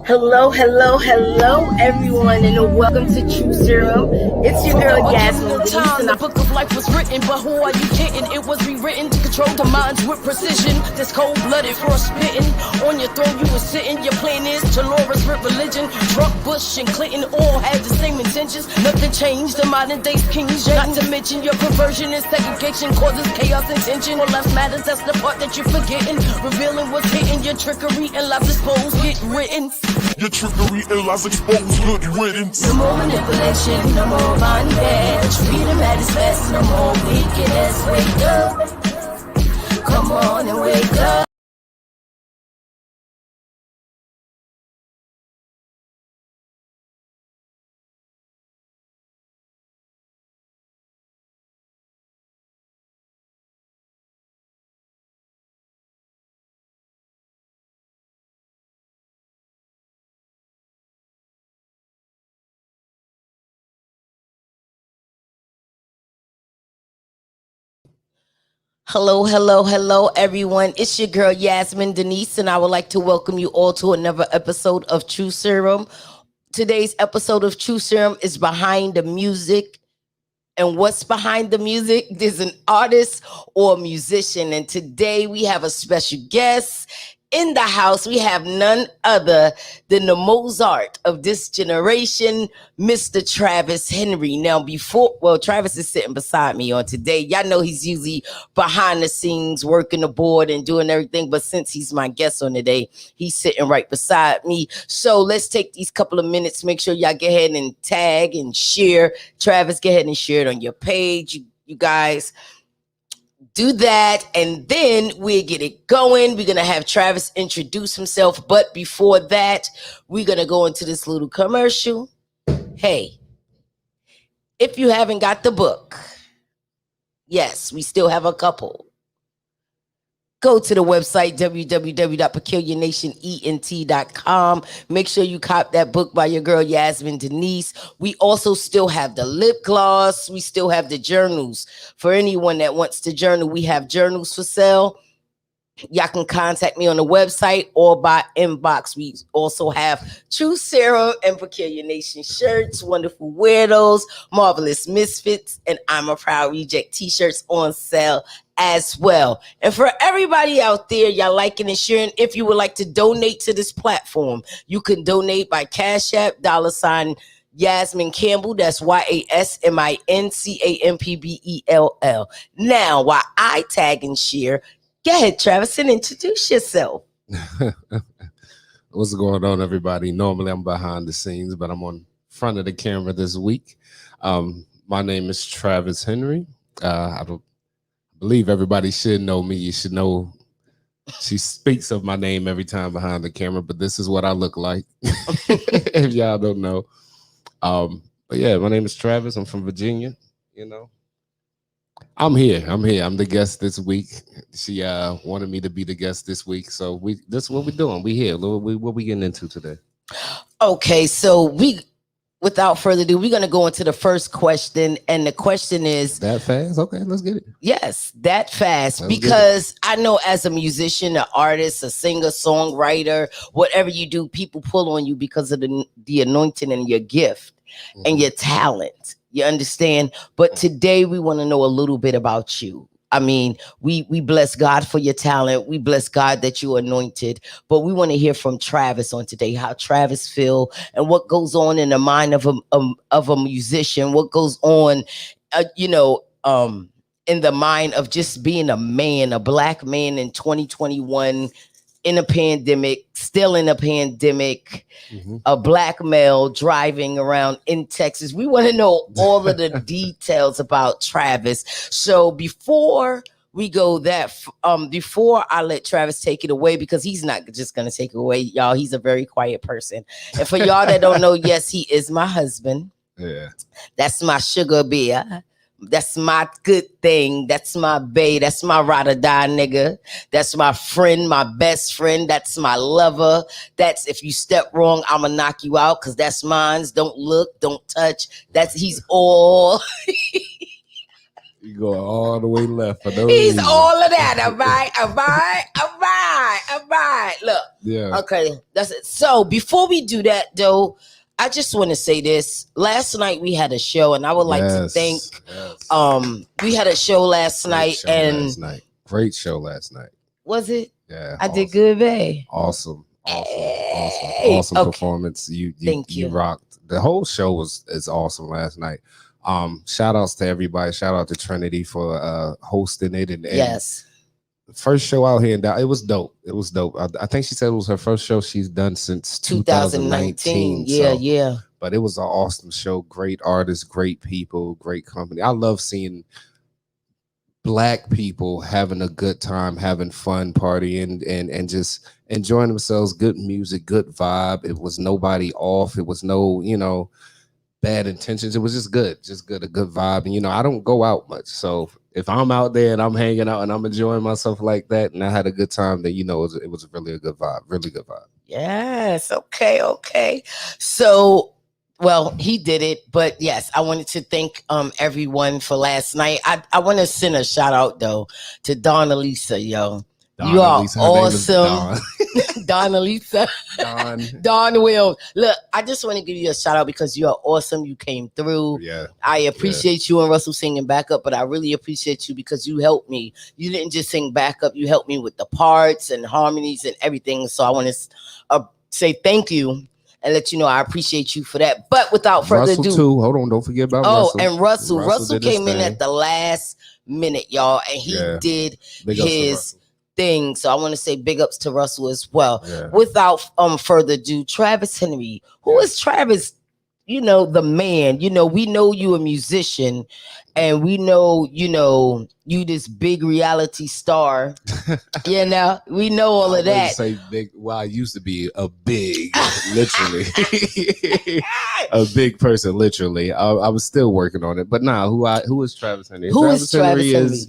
Hello, everyone, and welcome to TruthSerum. It's your girl, Yasmin. The book of life was written, but who are you kidding? It was rewritten to control the minds with precision. This cold-blooded frost spitting on your throne, you were sitting. Your plan is to lure us with religion. Trump, Bush, and Clinton all had the same intentions. Nothing changed. The modern day's kings, not to mention your perversion and segregation causes chaos and tension. What life matters, that's the part that you're forgetting. Revealing what's hidden, your trickery and lies exposed, get written. Your trickery and lies exposed, good riddance. No more manipulation, no more bondage. Freedom at its best, no more weakness. Wake up, come on and wake up. Hello, everyone. It's your girl, Yasmin Denise, and I would like to welcome you all to another episode of TruthSerum. Today's episode of TruthSerum is Behind the Music. And what's behind the music? There's an artist or a musician. And today we have a special guest in the house. We have none other than the Mozart of this generation, Mr. Travis Henry. Now, Travis is sitting beside me on today. Y'all know he's usually behind the scenes working the board and doing everything. But since he's my guest on today, he's sitting right beside me. So let's take these couple of minutes. Make sure y'all get ahead and tag and share. Travis, get ahead and share it on your page. You guys do that, and then we'll get it going. We're gonna have Travis introduce himself, but before that, we're gonna go into this little commercial. Hey, if you haven't got the book, yes, we still have a couple. Go to the website, www.peculiarnationent.com. Make sure you cop that book by your girl, Yasmin Denise. We also still have the lip gloss. We still have the journals. For anyone that wants to journal, we have journals for sale. Y'all can contact me on the website or by inbox. We also have TruthSerum and Peculiar Nation shirts, Wonderful Weirdos, Marvelous Misfits, and I'm a Proud Reject t-shirts on sale as well. And for everybody out there, y'all liking and sharing, if you would like to donate to this platform, you can donate by Cash App, $ Yasmin Campbell. That's YASMINCAMPBELL. Now, while I tag and share, go ahead, Travis, and introduce yourself. What's going on, everybody? Normally I'm behind the scenes, but I'm on front of the camera this week. My name is Travis Henry. I don't believe everybody should know me. You should know she speaks of my name every time behind the camera, but this is what I look like. If y'all don't know. But yeah, my name is Travis. I'm from Virginia, you know. I'm here. I'm the guest this week. She wanted me to be the guest this week. So this is what we're doing. We here. What we getting into today? Okay, so without further ado, we're going to go into the first question. And the question is... That fast? Okay, let's get it. Yes, that fast. Because I know as a musician, an artist, a singer, songwriter, whatever you do, people pull on you because of the anointing and your gift and your talent. You understand? But today we want to know a little bit about you. I mean, we bless God for your talent. We bless God that you're anointed. But we want to hear from Travis on today, how Travis feel and what goes on in the mind of a musician, what goes on, in the mind of just being a man, a black man in 2021, in a pandemic, still in a pandemic, a black male driving around in Texas. We want to know all of the details about Travis. So before we go before I let Travis take it away, because he's not just going to take it away, y'all, he's a very quiet person. And for y'all that don't know, yes, he is my husband. Yeah. That's my sugar bear. That's my good thing. That's my bae. That's my ride or die nigga. That's my friend, my best friend. That's my lover. That's if you step wrong, I'ma knock you out because that's mine. Don't look, don't touch. He's all. You go all the way left for no He's reason. all of that. All right. Look. Yeah. Okay, that's it. So before we do that, though, I just want to say this. Last night we had a show, and I would like to thank. We had a show last night, and Great show last night. was it? Yeah, I did good, babe. Awesome, Hey, awesome okay. performance. You Thank you. rocked. The whole show is awesome last night. Shout outs to everybody. Shout out to Trinity for hosting it and Yes. First show out here, and it was dope. It was dope. I think she said it was her first show she's done since 2019. Yeah, so, yeah. But it was an awesome show. Great artists, great people, great company. I love seeing Black people having a good time, having fun, partying, and just enjoying themselves. Good music, good vibe. It was nobody off. It was no, bad intentions. It was just good, a good vibe. And I don't go out much, so if I'm out there and I'm hanging out and I'm enjoying myself like that, and I had a good time, then it was really a good vibe, really good vibe. Yes. Okay. So, well, he did it, but yes, I wanted to thank everyone for last night. I want to send a shout out though to Donna Lisa, yo. You are awesome. Donna Lisa. Don Will. Look, I just want to give you a shout out because you are awesome. You came through. Yeah. I appreciate you and Russell singing backup, but I really appreciate you because you helped me. You didn't just sing backup, you helped me with the parts and harmonies and everything. So I want to say thank you and let you know I appreciate you for that. But without further ado, too. Hold on, don't forget about Russell. And Russell came in at the last minute, y'all, and he did his thing. So I want to say big ups to Russell as well. Yeah. Without further ado, Travis Henry. Who is Travis? The man. We know you a musician, and we know you this big reality star. We know all of that. Say big. Well, I used to be a big, literally, a big person. Literally, I was still working on it. But now, who is Travis Henry? Travis Henry is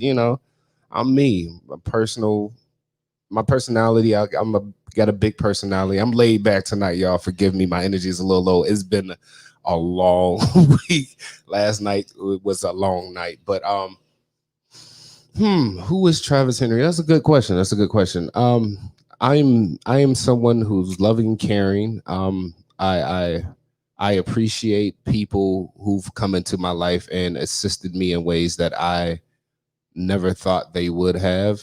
I'm me. My personality. Got a big personality. I'm laid back tonight, y'all. Forgive me. My energy is a little low. It's been a long week. Last night was a long night, but who is Travis Henry? That's a good question. I am someone who's loving, caring. I appreciate people who've come into my life and assisted me in ways that I never thought they would have.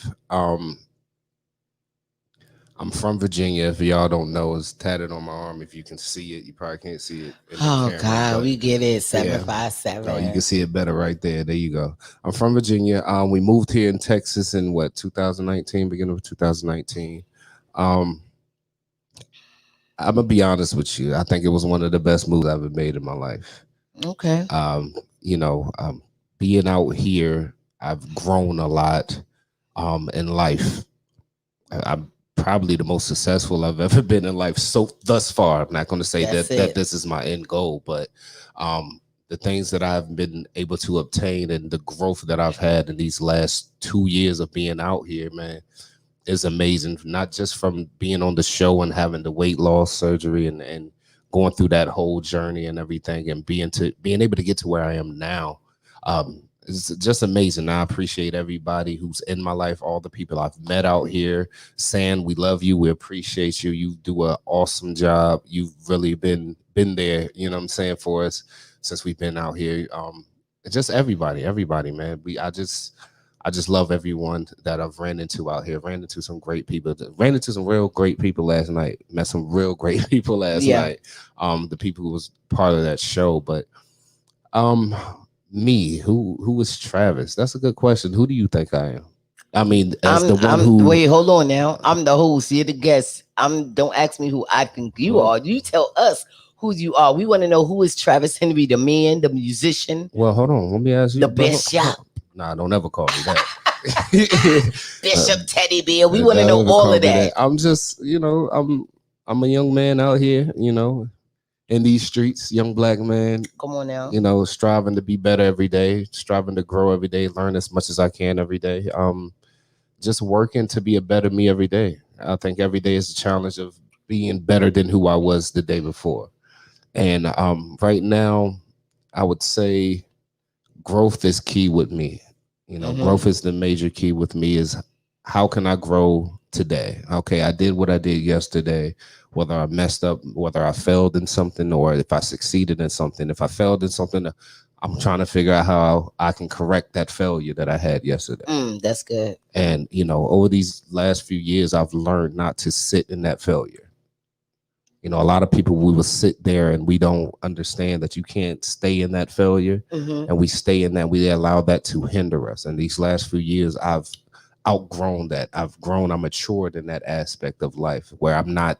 I'm from Virginia. If y'all don't know, it's tatted on my arm. If you can see it, you probably can't see it. God, we get it. 757. Oh, you can see it better right there. There you go. I'm from Virginia. We moved here in Texas in 2019, beginning of 2019. I'm gonna be honest with you. I think it was one of the best moves I've ever made in my life. Okay. Being out here, I've grown a lot in life. I'm probably the most successful I've ever been in life thus far. I'm not going to say that this is my end goal, but the things that I've been able to obtain and the growth that I've had in these last 2 years of being out here, man, is amazing. Not just from being on the show and having the weight loss surgery and going through that whole journey and everything, and being able to get to where I am now. It's just amazing. I appreciate everybody who's in my life, all the people I've met out here. San, we love you. We appreciate you. You do an awesome job. You've really been there, for us since we've been out here. Just everybody, man. I just love everyone that I've ran into out here. Ran into some great people. Ran into some real great people last night. Met some real great people last night. The people who was part of that show. But me, who is Travis? That's a good question. Who do you think I am? I mean, wait, hold on now. I'm the host. You're the guest. Don't ask me who I think you are. You tell us who you are. We want to know who is Travis Henry, the man, the musician. Well, hold on. Let me ask you. The best shot. Nah, don't ever call me that. Bishop Teddy Bear. We want to know all of that. I'm just, I'm a young man out here, in these streets, young Black man. Come on now. Striving to be better every day, striving to grow every day, learn as much as I can every day. Just working to be a better me every day. I think every day is a challenge of being better than who I was the day before. And right now, I would say growth is key with me. Growth is the major key with me. Is how can I grow today. Okay, I did what I did yesterday, whether I messed up, whether I failed in something, or if I succeeded in something. If I failed in something, I'm trying to figure out how I can correct that failure that I had yesterday. That's good. And, over these last few years, I've learned not to sit in that failure. A lot of people, we will sit there and we don't understand that you can't stay in that failure. And we stay in that, we allow that to hinder us. And these last few years, I've outgrown that. I matured in that aspect of life where I'm not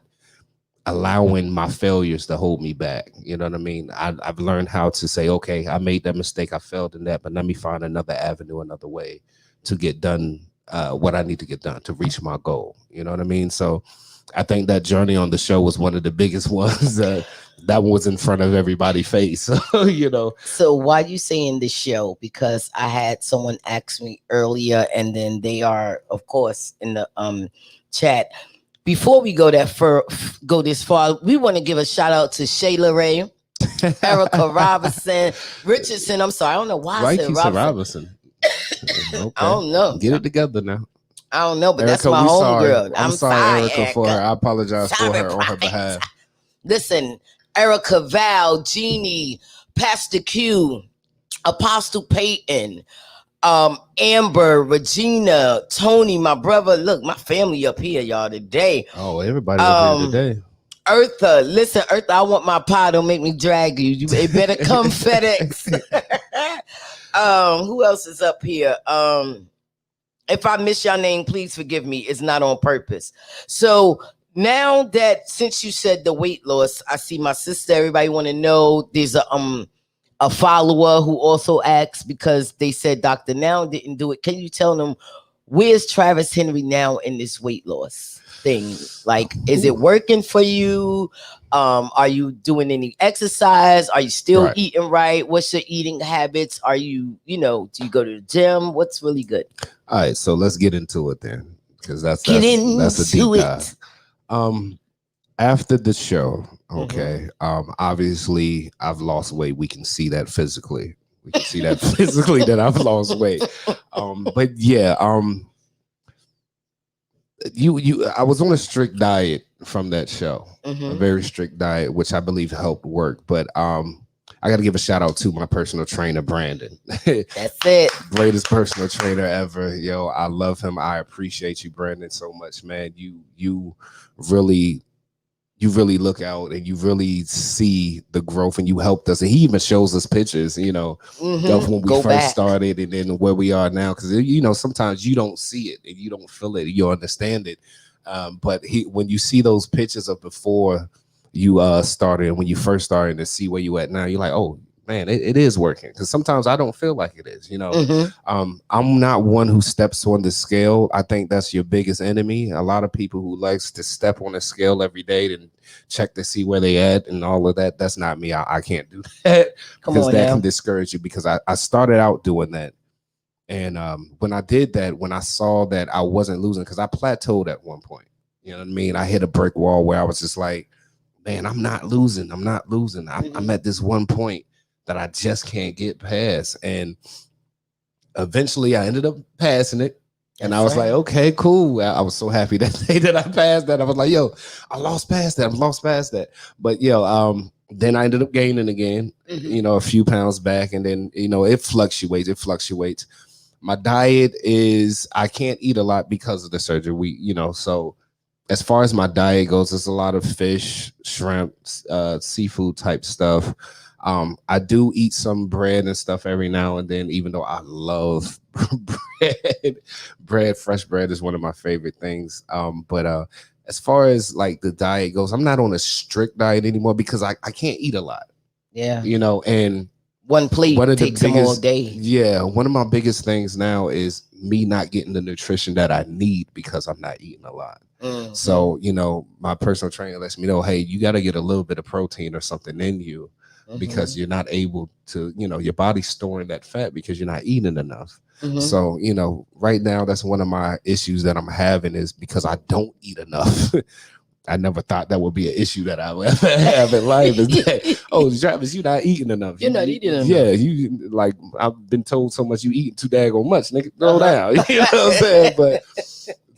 allowing my failures to hold me back. You know what I mean? I've learned how to say, okay, I made that mistake, I failed in that, but let me find another avenue, another way to get done what I need to get done to reach my goal. You know what I mean? So I think that journey on the show was one of the biggest ones. That one was in front of everybody's face. So why you saying the show? Because I had someone ask me earlier, and then they are, of course, in the chat. Before we go go this far, we want to give a shout out to Shayla Ray, Erica Robinson, Richardson. I'm sorry, I don't know why I said Robinson. Okay. I don't know. Get it together now. I don't know, but Erica, that's my homegirl. I'm sorry, Erica, Erica. for her. I apologize Sorry, for her on her behalf. Listen, Erica, Val, Jeannie, Pastor Q, Apostle Peyton, Amber, Regina, Tony, my brother. Look, my family up here, y'all, today. Oh, everybody up here today. Eartha, listen, Eartha, I want my pie. Don't make me drag you. It better come FedEx. Who else is up here? If I miss your name, please forgive me. It's not on purpose. So now that, since you said the weight loss, I see my sister. Everybody want to know. There's a follower who also asked, because they said Dr. Now didn't do it. Can you tell them, where's Travis Henry now in this weight loss thing? Like, is it working for you? Are you doing any exercise? Are you still eating right? What's your eating habits? Are you, do you go to the gym? What's really good? All right, so let's get into it then, because that's a deep dive. After the show, okay, obviously I've lost weight. We can see that physically. We can see that physically that I've lost weight. But yeah, I was on a strict diet from that show, a very strict diet, which I believe helped work. But I got to give a shout out to my personal trainer, Brandon. That's it. Greatest personal trainer ever. Yo, I love him. I appreciate you, Brandon, so much, man. You really look out and you really see the growth, and you helped us. And he even shows us pictures, of when we first started and then where we are now. Because, sometimes you don't see it and you don't feel it. You understand it. But when you see those pictures of before you started and when you first started, to see where you at now, you're like, oh man, it is working. Because sometimes I don't feel like it is. I'm not one who steps on the scale. I think that's your biggest enemy. A lot of people who likes to step on a scale every day and check to see where they at and all of that. That's not me. I can't do that, because that can discourage you. Because I started out doing that. And when I did that, when I saw that I wasn't losing, because I plateaued at one point, you know what I mean? I hit a brick wall where I was just like, man, I'm not losing. I'm at this one point that I just can't get past. And eventually I ended up passing it. And I was like, okay, cool. I was so happy that day that I passed that. I was like, yo, I lost past that. But then I ended up gaining again, a few pounds back. And then, it fluctuates. My diet is, I can't eat a lot because of the surgery. So as far as my diet goes, there's a lot of fish, shrimp, seafood type stuff. I do eat some bread and stuff every now and then, even though I love bread. Fresh bread is one of my favorite things. But as far as like the diet goes, I'm not on a strict diet anymore because I can't eat a lot. Yeah. And one plate takes them all day. Yeah. One of my biggest things now is me not getting the nutrition that I need because I'm not eating a lot. So, my personal trainer lets me know, hey, you got to get a little bit of protein or something in you, because you're not able to, your body's storing that fat because you're not eating enough. So, right now, that's one of my issues that I'm having, is because I don't eat enough. I never thought that would be an issue that I would ever have in life. Is that, oh, Travis, you're not eating enough. You're not eating enough. Yeah, you, like, I've been told so much, you eating too daggone much, nigga. Throw down. You know what I'm saying? But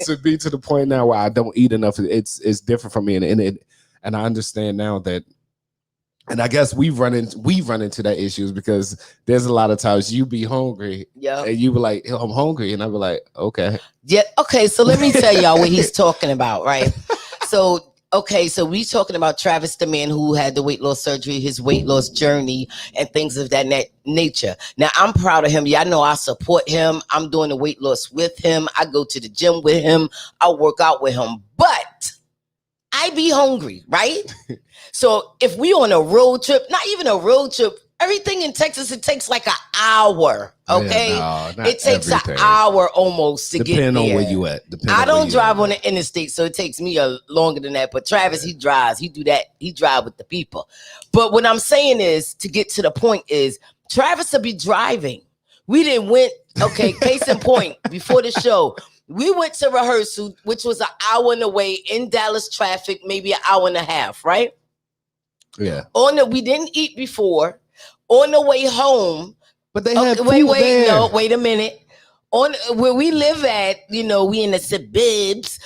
to be to the point now where I don't eat enough. It's different from me, and I understand now that. And I guess we run into that issues because there's a lot of times you be hungry, Yeah. and you be like, I'm hungry, and I be like, okay, Yeah. Okay. So let me tell y'all what he's talking about, right? So, okay. So we talking about Travis, the man who had the weight loss surgery, his weight loss journey, and things of that nature. Now, I'm proud of him. Y'all know I support him. I'm doing the weight loss with him. I go to the gym with him. I work out with him. But I be hungry, right? So if we on a road trip, not even a road trip, everything in Texas, it takes like an hour. Okay. Yeah, no, it takes everything. an hour almost to get there. Depending on where you at. I don't drive on the interstate, so it takes me longer than that. But Travis, he drives. He do that. He drive with the people. But what I'm saying is, to get to the point is, Travis will be driving. We didn't went, okay, case in point, before the show, we went to rehearsal, which was an hour and away in Dallas traffic, maybe an hour and a half, right? Yeah. We didn't eat before. On the way home, but they had food wait, no, wait a minute. On where we live at, we in the suburbs.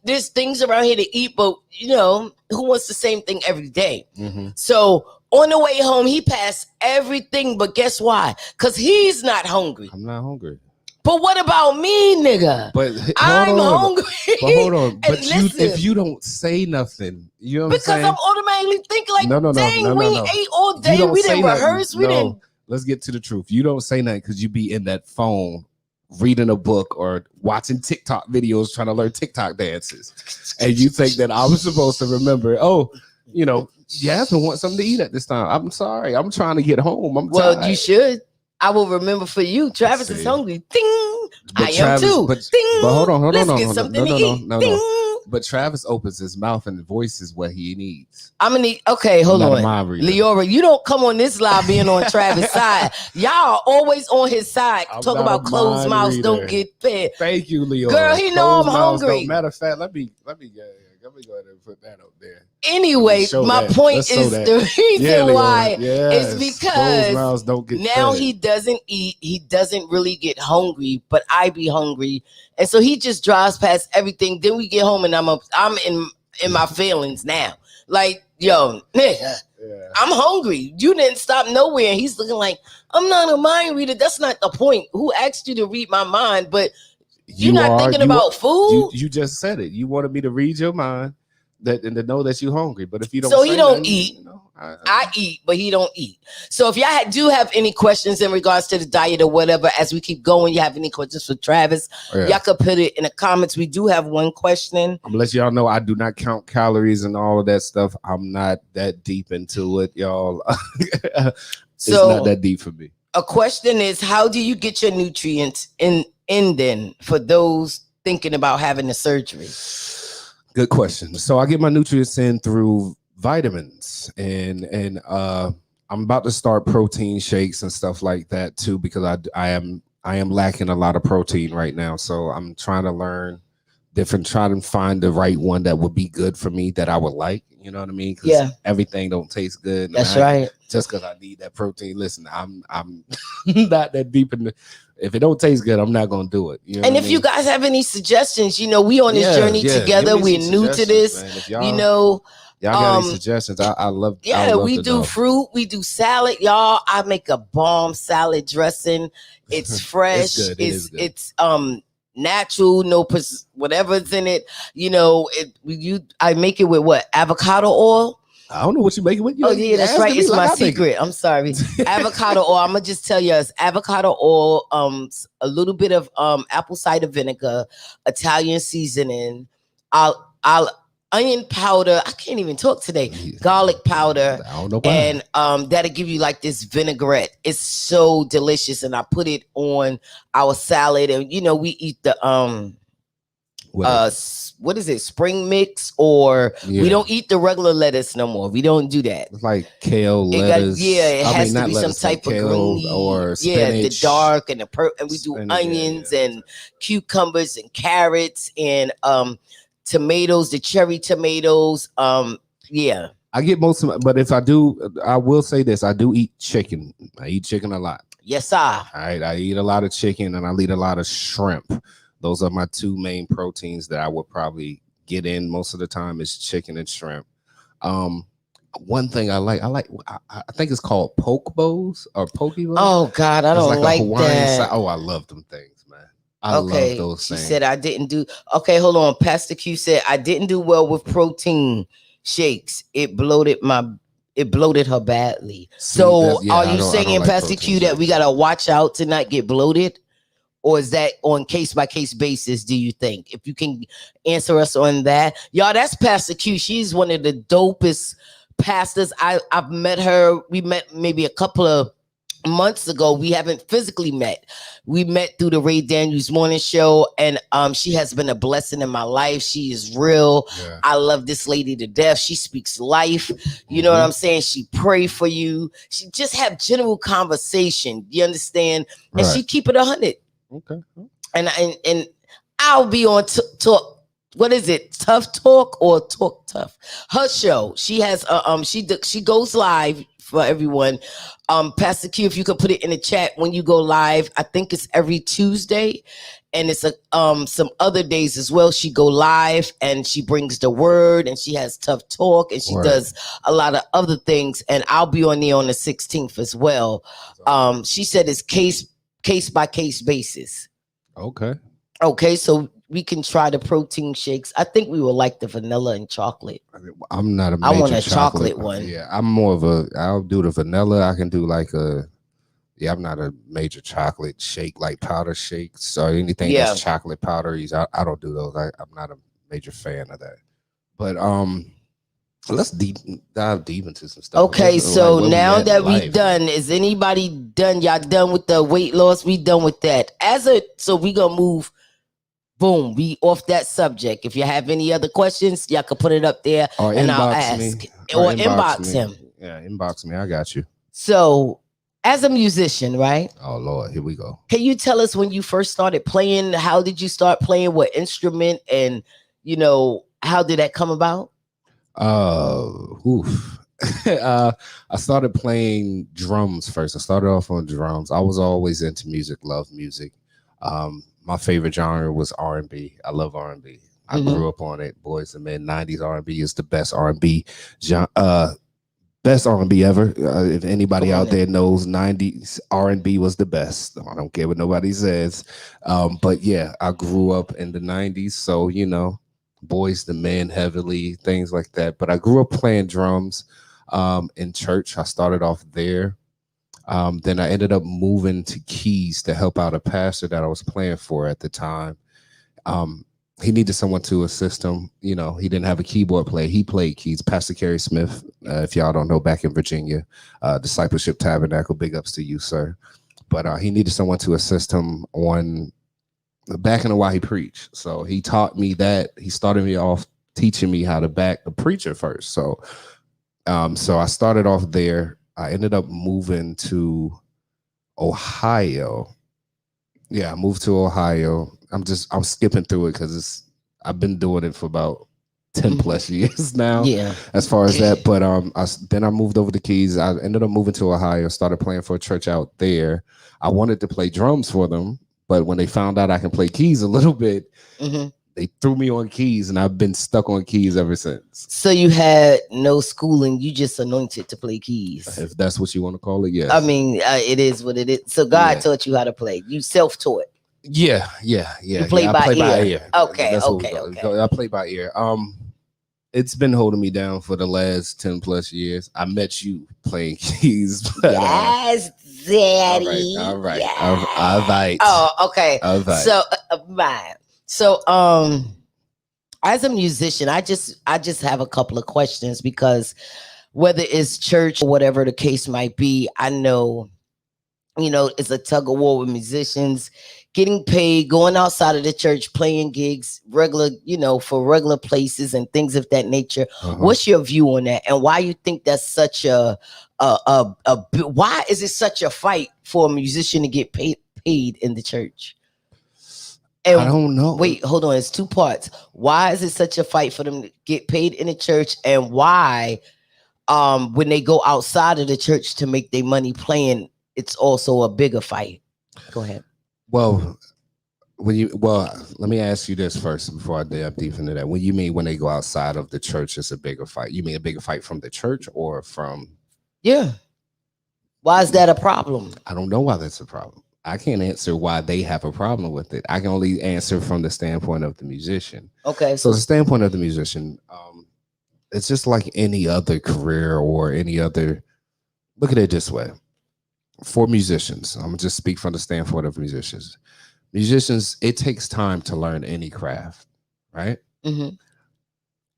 There's things around here to eat, but who wants the same thing every day? Mm-hmm. So on the way home, he passed everything, but guess why? Because he's not hungry. I'm not hungry. But what about me, nigga? But I'm hungry. But hold on. But listen, if you don't say nothing, you know what because I'm saying? I'm automatically thinking like, dang, we ate all You day. don't We say didn't rehearse. nothing. We didn't. Let's get to the truth. You don't say nothing because you be in that phone reading a book or watching TikTok videos trying to learn TikTok dances. And you think that I was supposed to remember, Jasmine wants something to eat at this time. I'm sorry. I'm trying to get home. I'm tired. You should. I will remember for you. Travis is hungry. Ding. But I am too. Ding. But hold on. Let's get something to eat. No. But Travis opens his mouth and voices what he needs. I'm gonna need. Okay, hold on, Leora. You don't come on this live being on Travis' side. Y'all always on his side. Talk about closed mouths don't get fed. Thank you, Leora. Girl, he know I'm hungry. Matter of fact, let me go ahead and put that up there. Anyway, my point is the reason why is because now he doesn't eat. He doesn't really get hungry, but I be hungry. And so he just drives past everything. Then we get home and I'm in my feelings now. Like, yo, nigga, I'm hungry. You didn't stop nowhere. And he's looking like, I'm not a mind reader. That's not the point. Who asked you to read my mind? But you're not thinking about food. You just said it. You wanted me to read your mind and to know that you're hungry. But if you don't, so he don't eat. I eat, but he don't eat. So if y'all do have any questions in regards to the diet or whatever, as we keep going, you have any questions for Travis, y'all could put it in the comments. We do have one question. I'm let y'all know I do not count calories and all of that stuff. I'm not that deep into it, y'all. It's not that deep for me. A question is, how do you get your nutrients in then for those thinking about having the surgery? Good question. So I get my nutrients in through vitamins and I'm about to start protein shakes and stuff like that too, because I am lacking a lot of protein right now. So I'm trying to learn trying to find the right one that would be good for me, that I would like, you know what I mean? Yeah. Everything don't taste good. That's right. Just because I need that protein. Listen, I'm not that deep in the, if it don't taste good, I'm not gonna do it. You know and if you guys have any suggestions, we on this journey together. We're new to this. Y'all got any suggestions? I love. Yeah, we do fruit. We do salad, y'all. I make a bomb salad dressing. It's fresh. It's good. It's natural. No whatever's in it. I make it with what? Avocado oil. I don't know what you make it with. That's right. It's my secret. I'm sorry. Avocado oil. I'm gonna just tell you, it's avocado oil, a little bit of apple cider vinegar, Italian seasoning, onion powder. I can't even talk today. Garlic powder. I don't know and that'll give you like this vinaigrette. It's so delicious, and I put it on our salad. And we eat the what is it? Spring mix, or we don't eat the regular lettuce no more. We don't do that. It's like kale, lettuce. It has to be some type of green or spinach. the dark and and we do onions and cucumbers and carrots and tomatoes, the cherry tomatoes. I get most of but if I do, I will say this: I do eat chicken. I eat chicken a lot. Yes, sir. All right, I eat a lot of chicken and I eat a lot of shrimp. Those are my two main proteins that I would probably get in most of the time is chicken and shrimp. Um, one thing I think it's called poke bowls or poke bowls. Oh God, I It's don't like a like Hawaiian side. that. Oh, I love them things, man. I love Okay, those she things. said I didn't do. Okay, hold on. Pastor Q said I didn't do well with protein shakes. It bloated her badly. See, So yeah, are I you don't saying, like Pastor protein Q, that we shakes. gotta watch out to not get bloated? Or is that on case by case basis? Do you think? If you can answer us on that, y'all, that's Pastor Q. She's one of the dopest pastors. I've met her. We met maybe a couple of months ago. We haven't physically met. We met through the Ray Daniels morning show, and she has been a blessing in my life. She is real. Yeah. I love this lady to death. She speaks life. You know what I'm saying? She pray for you. She just have general conversation. You understand? And Right. she keep it 100. Okay. And I'll be on talk. What is it? Tough Talk or Talk Tough? Her show. She has she goes live for everyone. Pastor Q, if you could put it in the chat when you go live. I think it's every Tuesday, and it's a some other days as well. She go live and she brings the word, and she has Tough Talk, and she Word. does a lot of other things. And I'll be on there on the 16th as well. She said it's case by case basis. Okay. Okay, so we can try the protein shakes. I think we would like the vanilla and chocolate. I'm not a I want major a chocolate one. Yeah, I'm more of a. I'll do the vanilla. I can do like a. Yeah, I'm not a major chocolate shake like powder shakes or anything Yeah. that's chocolate powderies. I don't do those. I'm not a major fan of that. But let's dive deep into some stuff. Okay, Let's, so where we now at in that we life. done, is anybody done? Y'all done with the weight loss? We done with that. So we gonna move. Boom, we off that subject. If you have any other questions, y'all can put it up there Or and I'll inbox ask. me. Or inbox me. him. Yeah, inbox me. I got you. So, as a musician, right? Oh Lord, here we go. Can you tell us when you first started playing? How did you start playing? What instrument? And how did that come about? Oof. I started playing drums first. I started off on drums. I was always into music, love music. My favorite genre was R&B. I love R&B. I grew up on it. Boys and Men, 90s R&B is the best R&B best R&B ever. If anybody out there knows, 90s R&B was the best. I don't care what nobody says. But yeah, I grew up in the 90s, so Boys the Men heavily, things like that. But I grew up playing drums in church. I started off there. Then I ended up moving to keys to help out a pastor that I was playing for at the time. He needed someone to assist him. He didn't have a keyboard player. He played keys. Pastor Kerry Smith, if y'all don't know, back in Virginia, Discipleship Tabernacle, big ups to you, sir. But he needed someone to assist him on backing the while he preached. So he taught me that. He started me off teaching me how to back the preacher first. So I started off there. I ended up moving to Ohio. Yeah, I moved to Ohio. I'm skipping through it because I've been doing it for about 10 plus years now. Yeah. As far as that. But then I moved over to Keys. I ended up moving to Ohio, started playing for a church out there. I wanted to play drums for them, but when they found out I can play keys a little bit, they threw me on keys, and I've been stuck on keys ever since. So you had no schooling, you just anointed to play keys. If that's what you want to call it, yes. I mean, it is what it is. So God taught you how to play. You self-taught. Yeah. You play by ear. Okay. I play by ear. It's been holding me down for the last 10 plus years. I met you playing keys. But, yes, Daddy. All right. Yes. All right. Oh, okay. All right. So, So, as a musician, I just have a couple of questions, because whether it's church or whatever the case might be, I know, it's a tug of war with musicians getting paid, going outside of the church, playing gigs, regular, for regular places and things of that nature. What's your view on that, and why you think that's such why is it such a fight for a musician to get paid in the church? And I don't know. Wait, hold on. It's two parts. Why is it such a fight for them to get paid in the church? And why, when they go outside of the church to make their money playing, it's also a bigger fight. Go ahead. Well, let me ask you this first before I dive deep into that. When you mean when they go outside of the church, it's a bigger fight. You mean a bigger fight from the church or from? Yeah. Why is that a problem? I don't know why that's a problem. I can't answer why they have a problem with it. I can only answer from the standpoint of the musician. Okay. So the standpoint of the musician, it's just like any other career or any other. Look at it this way: for musicians, I'm gonna just speak from the standpoint of musicians. Musicians, it takes time to learn any craft, right? Mhm.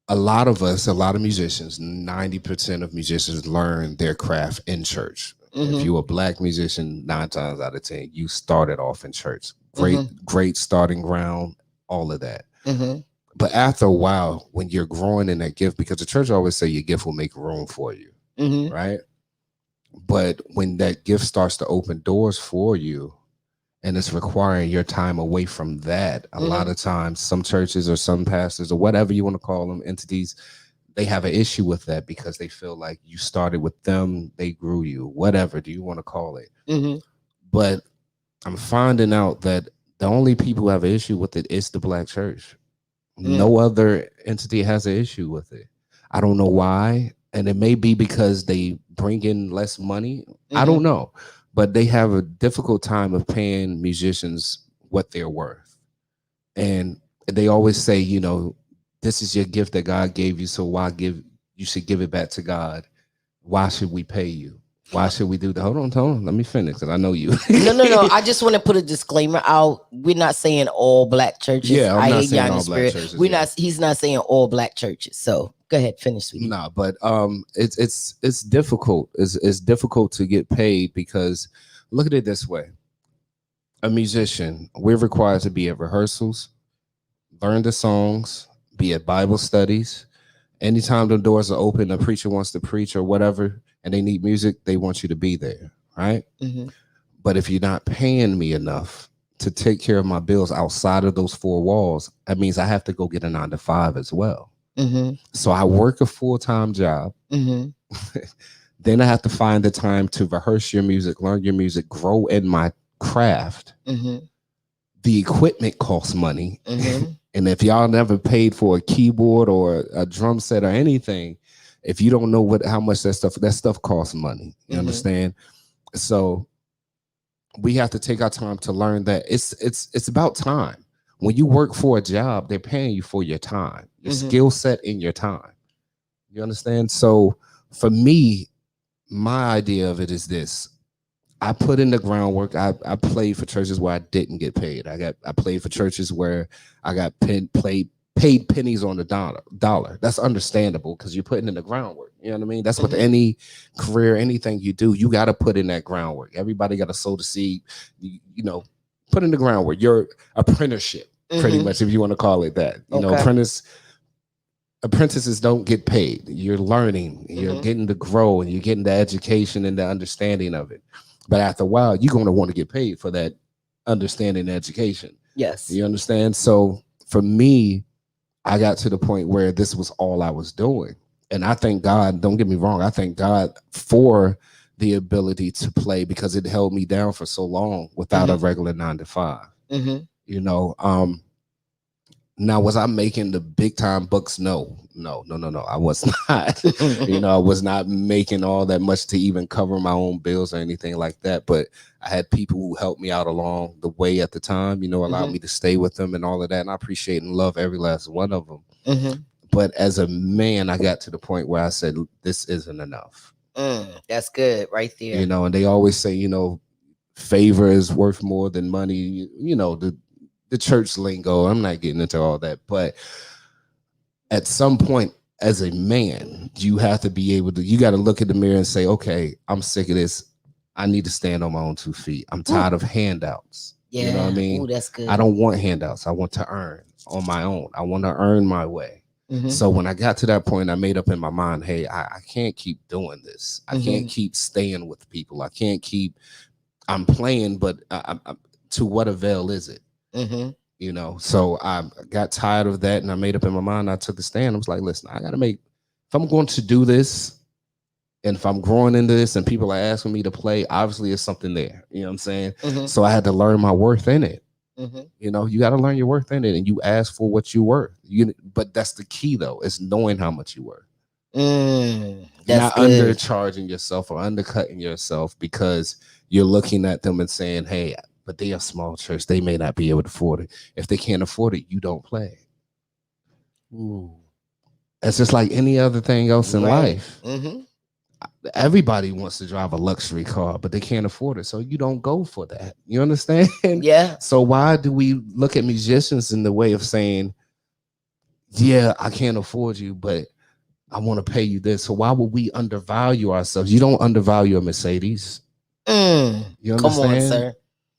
A lot of us, a lot of musicians, 90% of musicians learn their craft in church. If Mhm. you're a black musician, 9 times out of 10, you started off in church. Great, Mhm. great starting ground, all of that. Mhm. But after a while, when you're growing in that gift, because the church always say your gift will make room for you, Mhm. right? But when that gift starts to open doors for you, and it's requiring your time away from that, a lot Mhm. of times, some churches or some pastors or whatever you want to call them, entities, they have an issue with that because they feel like you started with them, they grew you, whatever do you want to call it. Mhm. But I'm finding out that the only people who have an issue with it is the black church. Mm. No other entity has an issue with it. I don't know why. And it may be because they bring in less money. I don't Mhm. know. But they have a difficult time of paying musicians what they're worth. And they always say, this is your gift that God gave you. So you should give it back to God. Why should we pay you? Why should we do that? Hold on. Let me finish because I know you. No. I just want to put a disclaimer out. We're not saying all black churches. Yeah, I'm I not hate saying Yanni all black spirit. churches. We're Yeah. not. He's not saying all black churches. So go ahead, finish, sweetie. Nah, but it's difficult. It's difficult to get paid because look at it this way: a musician, we're required to be at rehearsals, learn the songs, be at Bible studies. Anytime the doors are open, a preacher wants to preach or whatever, and they need music, they want you to be there, right? Mhm. But if you're not paying me enough to take care of my bills outside of those four walls, that means I have to go get a 9 to 5 as well. Mhm. So I work a full-time job. Mhm. Then I have to find the time to rehearse your music, learn your music, grow in my craft. Mhm. The equipment costs money. Mhm. And if y'all never paid for a keyboard or a drum set or anything, if you don't know how much that stuff costs money. You Mhm. understand? So we have to take our time to learn that it's about time. When you work for a job, they're paying you for your time, your Mhm. skill set, and your time. You understand? So for me, my idea of it is this. I put in the groundwork. I played for churches where I didn't get paid. I played for churches where I got paid pennies on the dollar. That's understandable because you're putting in the groundwork. You know what I mean? That's with Mhm. any career, anything you do, you got to put in that groundwork. Everybody got to sow the seed. Put in the groundwork. Your apprenticeship, pretty Mhm. much, if you want to call it that. Okay. Apprentices don't get paid. You're learning, you're Mhm. getting to grow, and you're getting the education and the understanding of it. But after a while, you're going to want to get paid for that understanding and education. Yes. You understand? So for me, I got to the point where this was all I was doing. And I thank God, don't get me wrong, I thank God for the ability to play because it held me down for so long without a Mhm. regular 9 to 5. Mhm. You know, now, was I making the big time bucks? No. I was not. I was not making all that much to even cover my own bills or anything like that. But I had people who helped me out along the way at the time, allowed Mhm. me to stay with them and all of that. And I appreciate and love every last one of them. Mhm. But as a man, I got to the point where I said, this isn't enough. That's good right there. And they always say, favor is worth more than money. The church lingo. I'm not getting into all that, but at some point as a man, you have to be able to, you got to look at the mirror and say, okay, I'm sick of this. I need to stand on my own 2 feet. I'm tired of handouts. Yeah. You know what I mean? That's good. I don't want handouts. I want to earn on my own. I want to earn my way. Mhm. So when I got to that point, I made up in my mind, hey, I can't keep doing this. I can't Mhm. keep staying with people. I'm playing, but to what avail is it? Mhm. So I got tired of that and I made up in my mind. I took a stand. I was like, listen, if I'm going to do this, And if I'm growing into this and people are asking me to play, obviously it's something there. You know what I'm saying? Mhm. So I had to learn my worth in it. Mhm. You know, you got to learn your worth in it, and you ask for what you worth. But that's the key, though, is knowing how much you worth. You're That's not good. undercharging yourself or undercutting yourself because you're looking at them and saying, "Hey, but they are a small church. They may not be able to afford it. If they can't afford it, you don't play." Ooh. It's just like any other thing else in Right. life. Mhm. Everybody wants to drive a luxury car, but they can't afford it. So you don't go for that. You understand? Yeah. So why do we look at musicians in the way of saying, yeah, I can't afford you, but I want to pay you this. So why would we undervalue ourselves? You don't undervalue a Mercedes. You Come on, understand? sir.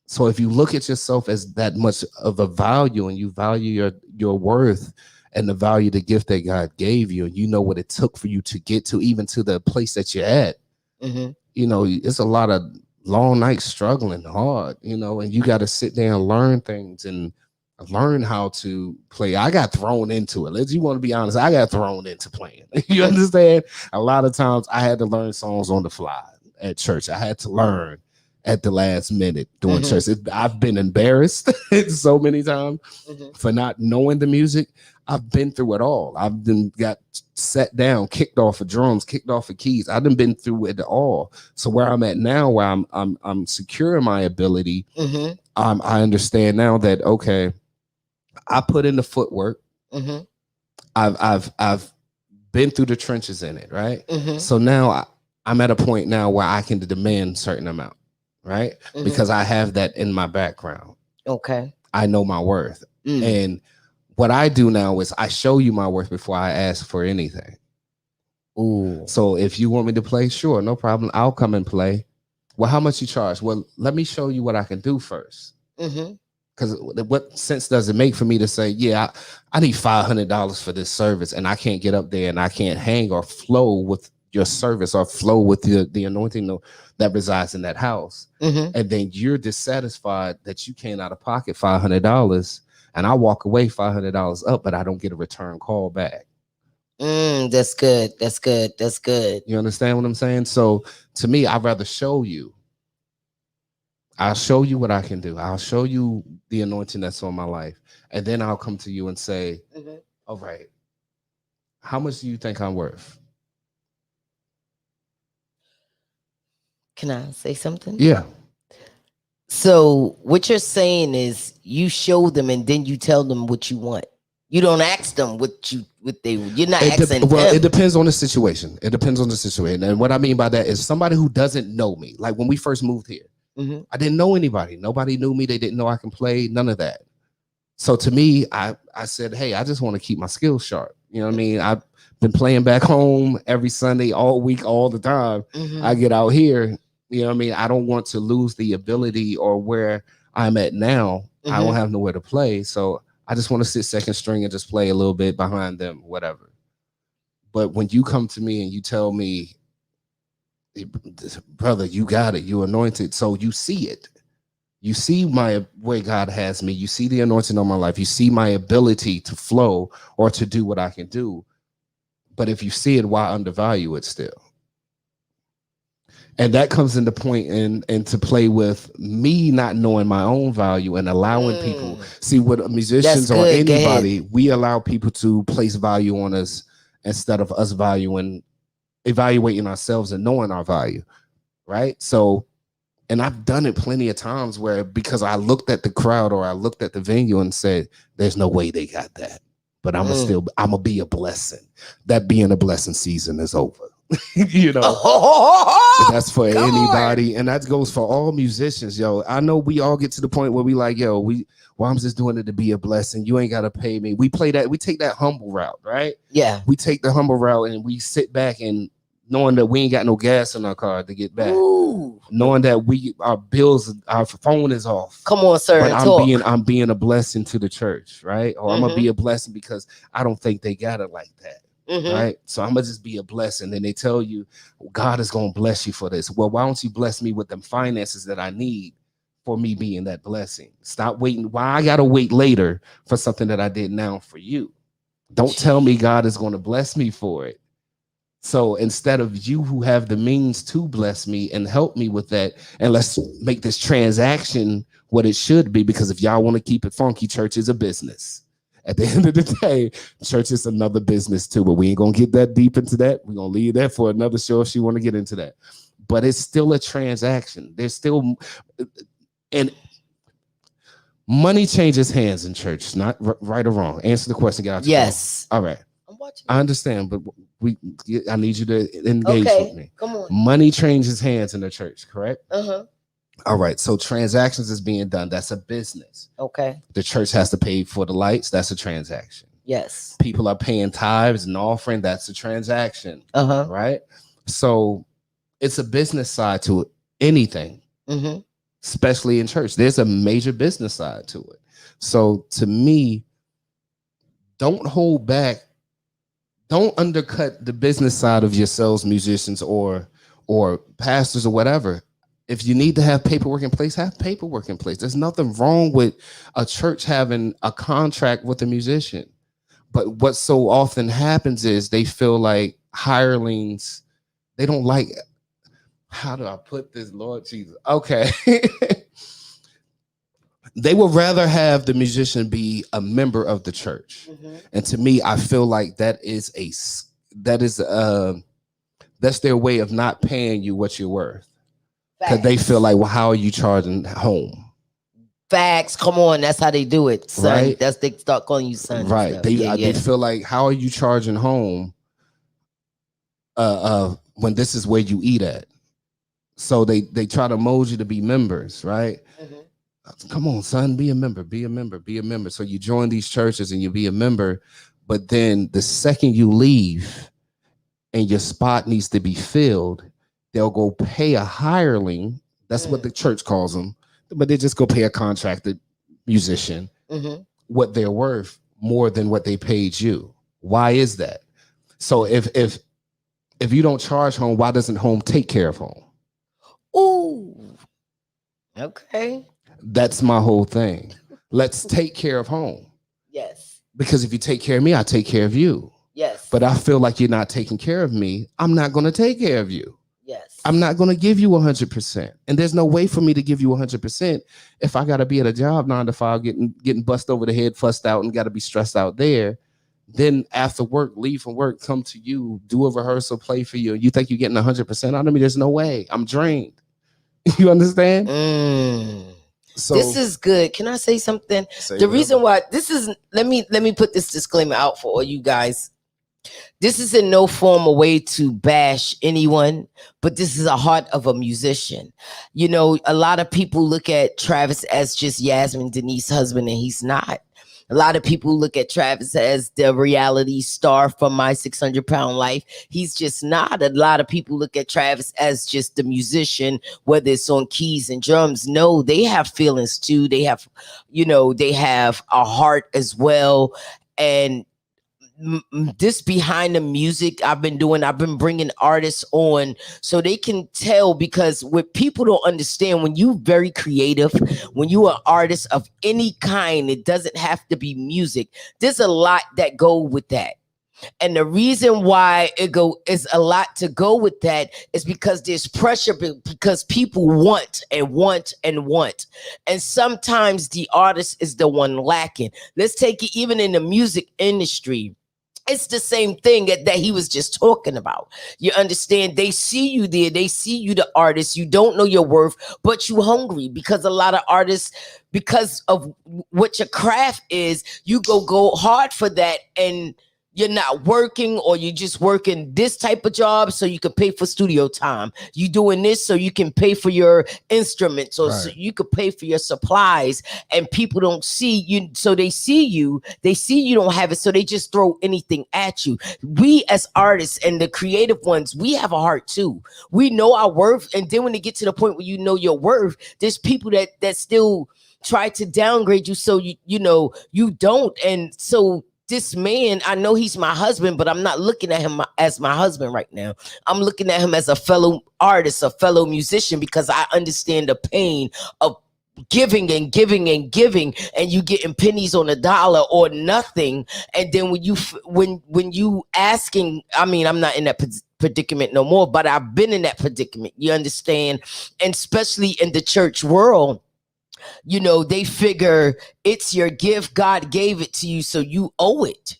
So if you look at yourself as that much of a value and you value your worth and the value, the gift that God gave you, and you know what it took for you to get to even to the place that you're at, Mhm. you know, it's a lot of long nights struggling hard, you know, and you got to sit there and learn things and learn how to play. I got thrown into it. Let's you want to be honest, I got thrown into playing. You understand? A lot of times I had to learn songs on the fly at church. I had to learn at the last minute doing Mhm. church. I've been embarrassed so many times Mhm. for not knowing the music. I've been through it all. I've been got set down, kicked off of drums, kicked off of keys. I've been through it all. So where I'm at now, where I'm secure in my ability, Mhm. I understand now that okay, I put in the footwork. Mhm. I've been through the trenches in it, right? Mhm. So now I'm at a point now where I can demand certain amount, right? Mhm. Because I have that in my background. Okay. I know my worth. Mm. And what I do now is I show you my worth before I ask for anything. Ooh. So if you want me to play, sure, no problem. I'll come and play. Well, how much you charge? Well, let me show you what I can do first. Mhm. Because what sense does it make for me to say, yeah, I need $500 for this service, and I can't get up there and I can't hang or flow with your service or flow with the anointing that resides in that house, Mhm. and then you're dissatisfied that you can't out of pocket $500, and I walk away $500 up, but I don't get a return call back. That's good. That's good. That's good. You understand what I'm saying? So to me, I'd rather show you. I'll show you what I can do. I'll show you the anointing that's on my life. And then I'll come to you and say, Mhm. all right, how much do you think I'm worth? Can I say something? Yeah. So what you're saying is you show them and then you tell them what you want. You don't ask them what they. You're not asking Well, it them. depends on the situation. It depends on the situation. And what I mean by that is somebody who doesn't know me. Like when we first moved here, Mhm. I didn't know anybody. Nobody knew me. They didn't know I can play, none of that. So to me, I said, hey, I just want to keep my skills sharp. You know what I mean? I've been playing back home every Sunday, all week, all the time. I Mhm. get out here, you know what I mean? I don't want to lose the ability or where I'm at now. I don't Mhm. have nowhere to play. So I just want to sit second string and just play a little bit behind them, whatever. But when you come to me and you tell me, brother, you got it, you anointed. So you see it. You see my where God has me. You see the anointing on my life. You see my ability to flow or to do what I can do. But if you see it, why undervalue it still? And that comes into point and to play with me not knowing my own value and allowing people see what That's musicians or good. Go ahead. anybody, we allow people to place value on us instead of us valuing evaluating ourselves and knowing our value. Right. So and I've done it plenty of times where because I looked at the crowd or I looked at the venue and said, there's no way they got that. But I'm gonna be a blessing. That being a blessing season is over. You know, that's for Come on. anybody, and that goes for all musicians, yo. I know we all get to the point where we like, yo, well, I'm just doing it to be a blessing. You ain't gotta pay me. We take that humble route, right? Yeah. We take the humble route and we sit back and knowing that we ain't got no gas in our car to get back. Ooh. Knowing that our bills, our phone is off. Come on, sir, But and talk. I'm being a blessing to the church, right? Or I'm gonna be Mhm. a blessing because I don't think they got it like that. Mhm. Right. So I'm gonna just be a blessing. And they tell you God is gonna bless you for this. Well, why don't you bless me with them finances that I need for me being that blessing? Stop waiting. Why I gotta wait later for something that I did now for you? Don't tell me God is gonna bless me for it. So instead of you who have the means to bless me and help me with that, and let's make this transaction what it should be, because if y'all want to keep it funky, church is a business. At the end of the day, church is another business too, but we ain't gonna get that deep into that. We're gonna leave that for another show if you want to get into that. But it's still a transaction. There's still, and money changes hands in church, not right or wrong. Answer the question, get out your Yes. phone. All right. I'm watching. I understand, but I need you to engage with me. Come on. Money changes hands in the church, correct? Uh-huh. All right. So transactions is being done. That's a business. Okay. The church has to pay for the lights. That's a transaction. Yes. People are paying tithes and offering. That's a transaction. Uh-huh. Right. So it's a business side to anything, especially in church. There's a major business side to it. So to me, don't hold back. Don't undercut the business side of yourselves, musicians or pastors or whatever. If you need to have paperwork in place, have paperwork in place. There's nothing wrong with a church having a contract with a musician. But what so often happens is they feel like hirelings. They don't like, how do I put this, Lord Jesus? Okay. They would rather have the musician be a member of the church. And to me, I feel like that's their way of not paying you what you're worth. Because they feel like, well, how are you charging home? Facts. Come on, that's how they do it, son. Right? That's they start calling you son. Right. They feel like, how are you charging home when this is where you eat at? So they try to mold you to be members, right? Come on, son, be a member, be a member, be a member. So you join these churches and you be a member, but then the second you leave and your spot needs to be filled, they'll go pay a hireling. That's what the church calls them, but they just go pay a contracted musician what they're worth more than what they paid you. Why is that? So if you don't charge home, why doesn't home take care of home? Ooh. Okay. That's my whole thing. Let's take care of home. Yes. Because if you take care of me, I take care of you. Yes. But I feel like you're not taking care of me. I'm not going to take care of you. Yes. I'm not going to give you 100%. And there's no way for me to give you 100% if I got to be at a job 9 to 5, getting bust over the head, fussed out, and got to be stressed out there. Then after work, leave from work, come to you, do a rehearsal, play for you. And you think you're getting 100% out of me? There's no way. I'm drained. You understand? So this is good. Can I say something? The reason why this is, let me put this disclaimer out for all you guys. This is in no form a way to bash anyone, but this is a heart of a musician. You know, a lot of people look at Travis as just Yasmin Denise's husband, and he's not. A lot of people look at Travis as the reality star from My 600-Pound Life. He's just not. A lot of people look at Travis as just the musician, whether it's on keys and drums. No, they have feelings too. They have, they have a heart as well. And this behind the music I've been bringing artists on so they can tell, because what people don't understand, when you very creative, when you are an artist of any kind, it doesn't have to be music. There's a lot that go with that. And the reason why is a lot to go with that is because there's pressure, because people want and want and want. And sometimes the artist is the one lacking. Let's take it even in the music industry. It's the same thing that he was just talking about. You understand? They see you there. They see you, the artist. You don't know your worth, but you hungry, because a lot of artists, because of what your craft is, you go hard for that, and you're not working, or you're just working this type of job so you can pay for studio time. You doing this so you can pay for your instruments, or so you could pay for your supplies, and people don't see you. So they see you don't have it, so they just throw anything at you. We as artists and the creative ones, we have a heart too. We know our worth. And then when they get to the point where you know your worth, there's people that still try to downgrade you. So you don't. And so this man, I know he's my husband, but I'm not looking at him as my husband right now. I'm looking at him as a fellow artist, a fellow musician, because I understand the pain of giving and giving and giving, and you getting pennies on a dollar or nothing. And then when you asking, I mean, I'm not in that predicament no more, but I've been in that predicament, you understand? And especially in the church world, you know, they figure it's your gift, God gave it to you, so you owe it.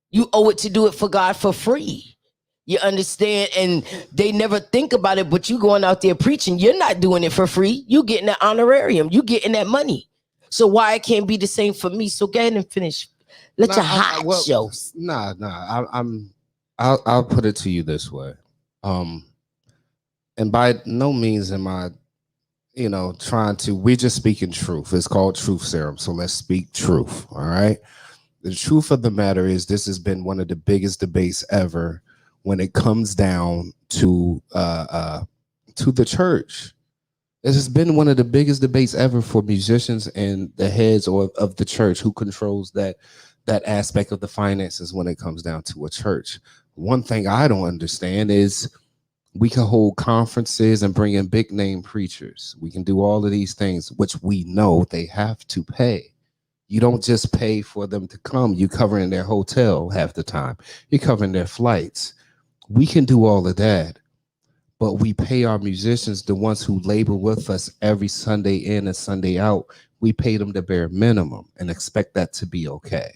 You owe it to do it for God for free. You understand? And they never think about it, but you going out there preaching, you're not doing it for free. You getting that honorarium. You getting that money. So why it can't be the same for me? So go ahead and finish. Let your hot shows. I'll put it to you this way. And by no means am I, we're just speaking truth. It's called TruthSerum. So let's speak truth. All right. The truth of the matter is this has been one of the biggest debates ever when it comes down to the church. This has been one of the biggest debates ever for musicians and the heads of the church, who controls that aspect of the finances when it comes down to a church. One thing I don't understand is we can hold conferences and bring in big name preachers. We can do all of these things, which we know they have to pay. You don't just pay for them to come. You covering their hotel half the time. You're covering their flights. We can do all of that, but we pay our musicians, the ones who labor with us every Sunday in and Sunday out. We pay them the bare minimum and expect that to be okay.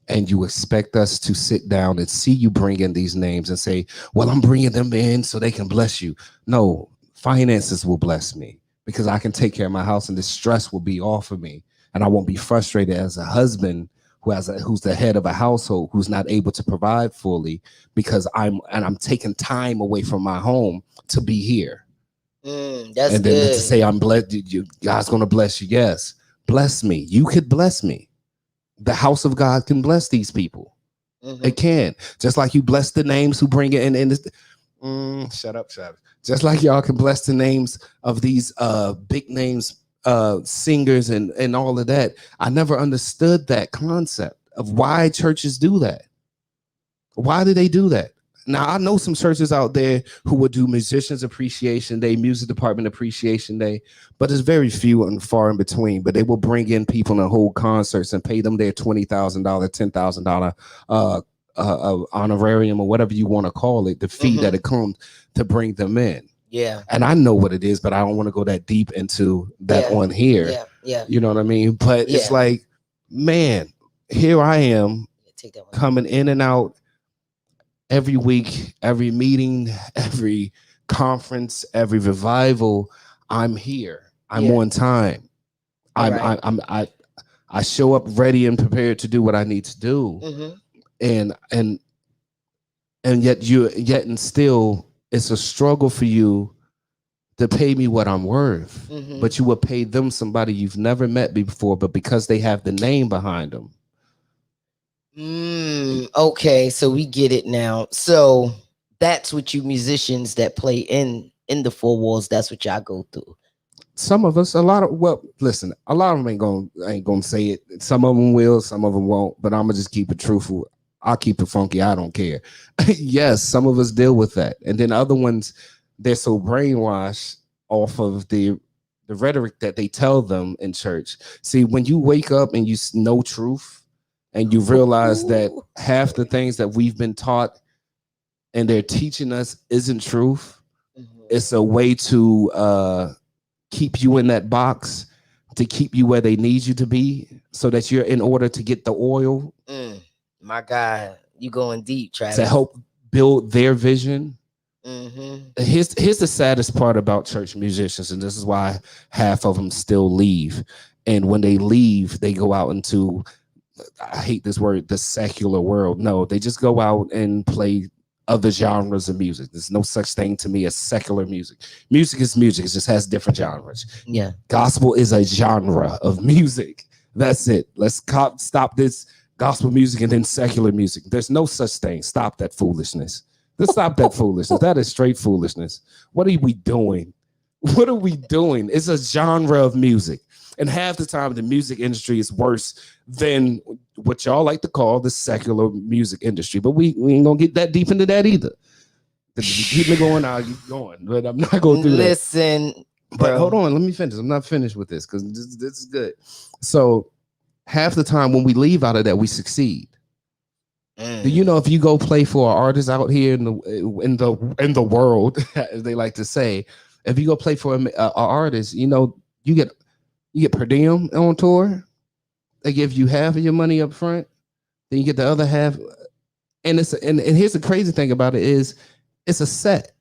And you expect us to sit down and see you bring in these names and say, well, I'm bringing them in so they can bless you. No, finances will bless me because I can take care of my house and the stress will be off of me. And I won't be frustrated as a husband who's the head of a household, who's not able to provide fully because I'm taking time away from my home to be here. That's and then good. To say I'm blessed, God's going to bless you. Yes, bless me. You could bless me. The house of God can bless these people. It can. Just like you bless the names who bring it in. Shut up. Just like y'all can bless the names of these big names, singers and all of that. I never understood that concept of why churches do that. Why do they do that? Now, I know some churches out there who would do musicians appreciation day, music department appreciation day, but it's very few and far in between. But they will bring in people and hold concerts and pay them their $20,000, $10,000 honorarium or whatever you want to call it, the fee that it comes to bring them in. Yeah. And I know what it is, but I don't want to go that deep into that on here. Yeah. You know what I mean? But it's like, man, here I am coming in and out every week, every meeting, every conference, every revival. I'm here. I'm on time. I show up ready and prepared to do what I need to do. And yet still it's a struggle for you to pay me what I'm worth. But you will pay them somebody you've never met before, but because they have the name behind them. Okay, so we get it now. So that's what you musicians that play in the four walls, that's what y'all go through. Some of us, a lot of them ain't gonna say it. Some of them will, some of them won't, but I'm gonna just keep it truthful. I'll keep it funky. I don't care. Yes, some of us deal with that. And then other ones, they're so brainwashed off of the rhetoric that they tell them in church. See, when you wake up and you know truth and you realize that half the things that we've been taught and they're teaching us isn't truth, it's a way to keep you in that box, to keep you where they need you to be so that you're in order to get the oil. My God, you going deep, Travis. To help build their vision. Here's the saddest part about church musicians, and this is why half of them still leave. And when they leave, they go out into, I hate this word, the secular world. No, they just go out and play other genres of music. There's no such thing to me as secular music. Music is music. It just has different genres. Yeah. Gospel is a genre of music. That's it. Let's stop this gospel music and then secular music. There's no such thing. Stop that foolishness. Let's stop that foolishness. That is straight foolishness. What are we doing? What are we doing? It's a genre of music. And half the time, the music industry is worse than what y'all like to call the secular music industry. But we ain't going to get that deep into that either. Keep me going, I'll keep going. But I'm not going to do that. Listen, But hold bro. on, let me finish. I'm not finished with this because this is good. So half the time when we leave out of that, we succeed. Do you know if you go play for an artist out here in the world, as they like to say, if you go play for a artist, you get per diem on tour. They give you half of your money up front, then you get the other half. And here's the crazy thing about it is it's a set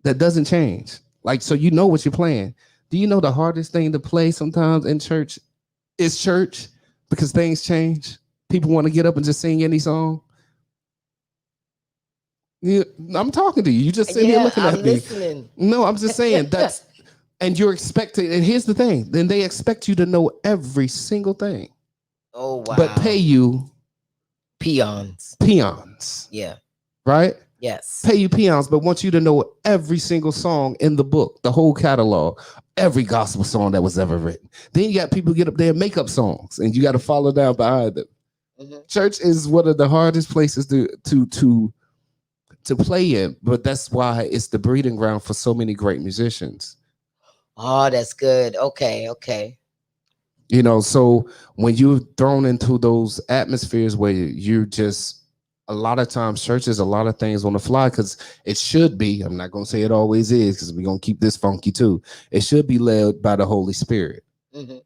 that doesn't change. Like, so you know what you're playing. Do you know the hardest thing to play sometimes in church is church? Because things change. People want to get up and just sing any song. Yeah, I'm talking to you. You just sitting here looking at I'm me. listening. No, I'm just saying and you're expected. And here's the thing: then they expect you to know every single thing, Oh wow. but pay you peons. Yeah. Right? Yes. Pay you peons, but want you to know every single song in the book, the whole catalog, every gospel song that was ever written. Then you got people get up there and make up songs, and you got to follow down behind them. Church is one of the hardest places to play in, but that's why it's the breeding ground for so many great musicians. Oh, that's good. Okay. So when you're thrown into those atmospheres where you just a lot of times church is a lot of things on the fly because it should be. I'm not gonna say it always is because we're gonna keep this funky too. It should be led by the Holy Spirit,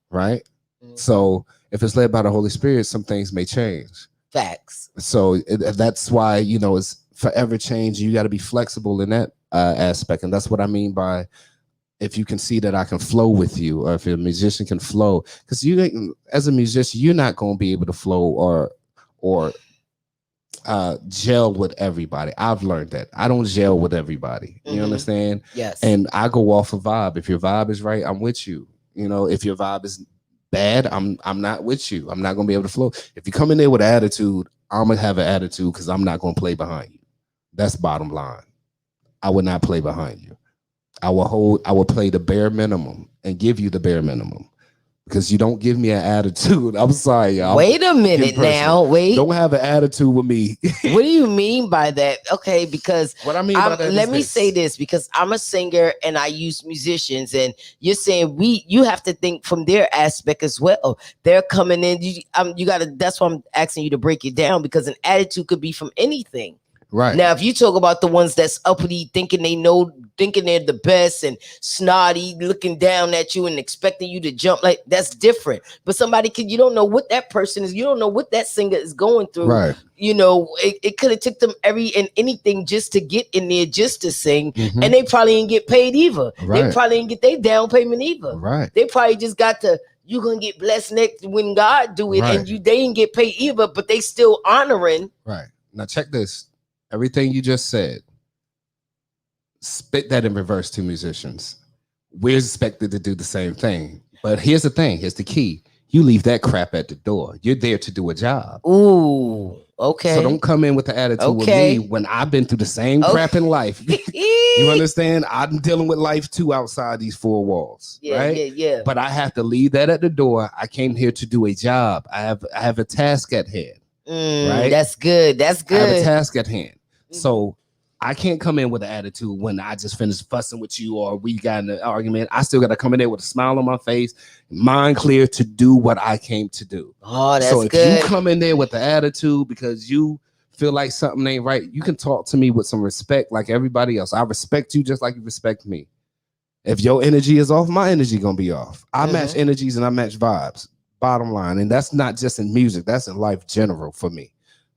right? So if it's led by the Holy Spirit, some things may change. Facts. So that's why it's forever change. You got to be flexible in that aspect, and that's what I mean by if you can see that I can flow with you, or if a musician can flow, because as a musician, you're not going to be able to flow or gel with everybody. I've learned that I don't gel with everybody. You understand? Yes. And I go off a vibe. If your vibe is right, I'm with you. If your vibe is bad, I'm not with you. I'm not going to be able to flow. If you come in there with an attitude, I'm going to have an attitude because I'm not going to play behind you. That's bottom line. I would not play behind you. I will play the bare minimum and give you the bare minimum because you don't give me an attitude. I'm sorry, y'all. Wait a minute now. Wait. Don't have an attitude with me. What do you mean by that? Okay, because what I mean by that let me say this because I'm a singer and I use musicians, and you're saying you have to think from their aspect as well. They're coming in. You gotta. That's why I'm asking you to break it down because an attitude could be from anything. Right. Now, if you talk about the ones that's uppity, thinking they're the best and snotty, looking down at you and expecting you to jump, like that's different. But you don't know what that person is. You don't know what that singer is going through. Right. It could have took them anything just to get in there, just to sing. And they probably didn't get paid either. Right. They probably didn't get their down payment either. Right. They probably just got you're going to get blessed next when God do it. Right. And they didn't get paid either, but they still honoring. Right. Now check this. Everything you just said, spit that in reverse to musicians. We're expected to do the same thing. But here's the thing. Here's the key. You leave that crap at the door. You're there to do a job. Ooh, okay. So don't come in with the attitude with me when I've been through the same crap in life. You understand? I'm dealing with life too outside these four walls. Right? Yeah. But I have to leave that at the door. I came here to do a job. I have a task at hand. Right? That's good. I have a task at hand. So I can't come in with an attitude when I just finished fussing with you or we got in an argument. I still got to come in there with a smile on my face, mind clear to do what I came to do. Oh, that's so if good. you come in there with the attitude because you feel like something ain't right, you can talk to me with some respect like everybody else. I respect you just like you respect me. If your energy is off, my energy gonna be off. I match energies and I match vibes. Bottom line. And that's not just in music. That's in life general for me.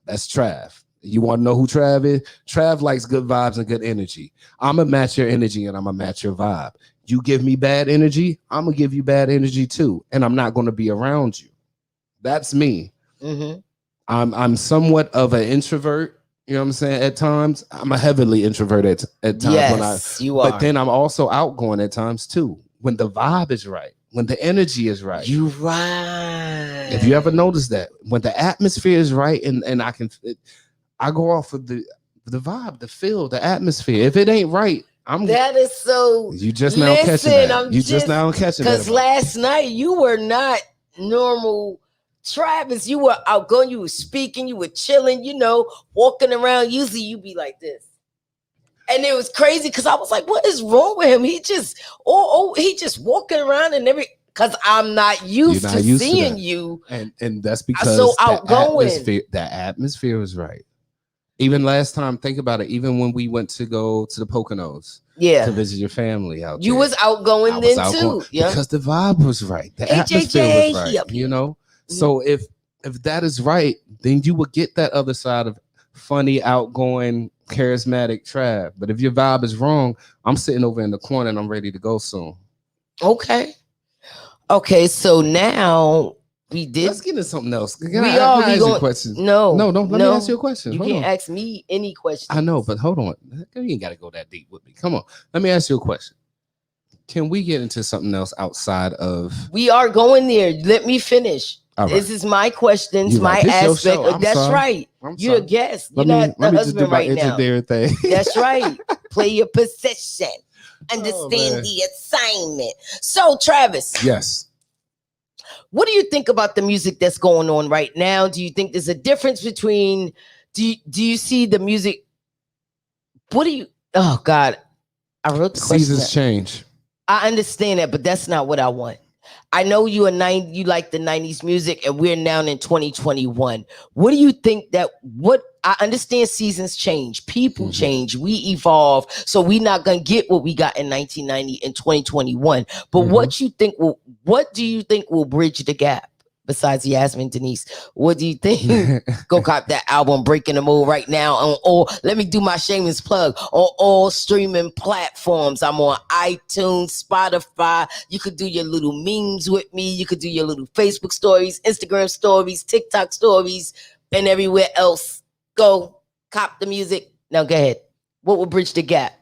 That's Trav. You want to know who Trav is? Trav likes good vibes and good energy. I'm going to match your energy and I'm going to match your vibe. You give me bad energy, I'm going to give you bad energy too. And I'm not going to be around you. That's me. I'm somewhat of an introvert. You know what I'm saying? At times, I'm a heavily introvert at times. Yes, you are. But then I'm also outgoing at times too. When the vibe is right. When the energy is right. You right. If you ever notice that. When the atmosphere is right and I go off of the vibe, the feel, the atmosphere. If it ain't right, that is so. You just now catching that. Just now catching that. Because last night you were not normal, Travis. You were outgoing. You were speaking. You were chilling. Walking around. Usually you be like this. And it was crazy because I was like, what is wrong with him? He just he just walking around and because I'm not used not to used to seeing that. you And that's so because outgoing. the atmosphere was right. Even last time, think about it. Even when we went to go to the Poconos Yeah. to visit your family out You there, was outgoing I was then outgoing too. Yeah. because the vibe was right, the Hey atmosphere was JJ, he right. up You here. know, so if that is right, then you would get that other side of funny, outgoing, charismatic Trav. But if your vibe is wrong, I'm sitting over in the corner and I'm ready to go soon. Okay. Okay, so now we did. Let's get into something else. Can We I are. We ask you a going. question? No, No, let me ask you a question. You Hold can't on. ask me any questions. I know, but hold on. You ain't got to go that deep with me. Come on. Let me ask you a question. Can we get into something else outside of? We are going there. Let me finish. All right. This is my questions, You're my right. This your aspect. show. I'm That's sorry. right. I'm You're a sorry. guest. You're Let not the me just do husband my right now. engineering thing. That's right. Play your position. Understand man. the assignment. So, Travis, Yes. what do you think about the music that's going on right now? Do you think there's a difference between? Do you see the music? What do you? Oh God, I wrote the question. Seasons change. I understand that, but that's not what I want. I know you you like the 90s music, and we're now in 2021. What do you think what I understand seasons change, people change, we evolve. So we're not gonna get what we got in 1990 in 2021. But what do you think will bridge the gap? Besides Yasmin Denise, what do you think? Go cop that album Breaking the Mold right now on all. Let me do my shameless plug on all streaming platforms. I'm on iTunes, Spotify. You could do your little memes with me. You could do your little Facebook stories, Instagram stories, TikTok stories, and everywhere else. Go cop the music. Now go ahead. What will bridge the gap?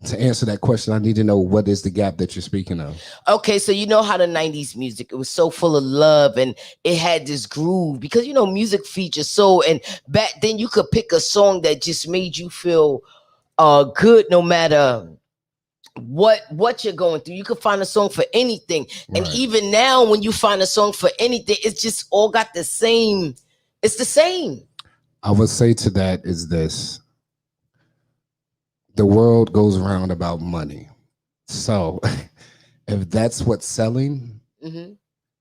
To answer that question, I need to know what is the gap that you're speaking of. Okay, so you know how the 90s music, it was so full of love and it had this groove because music features soul, and back then you could pick a song that just made you feel good no matter what you're going through. You could find a song for anything. And even now when you find a song for anything, it's just all got the same, it's the same. I would say to that is this. The world goes around about money. So if that's what's selling, the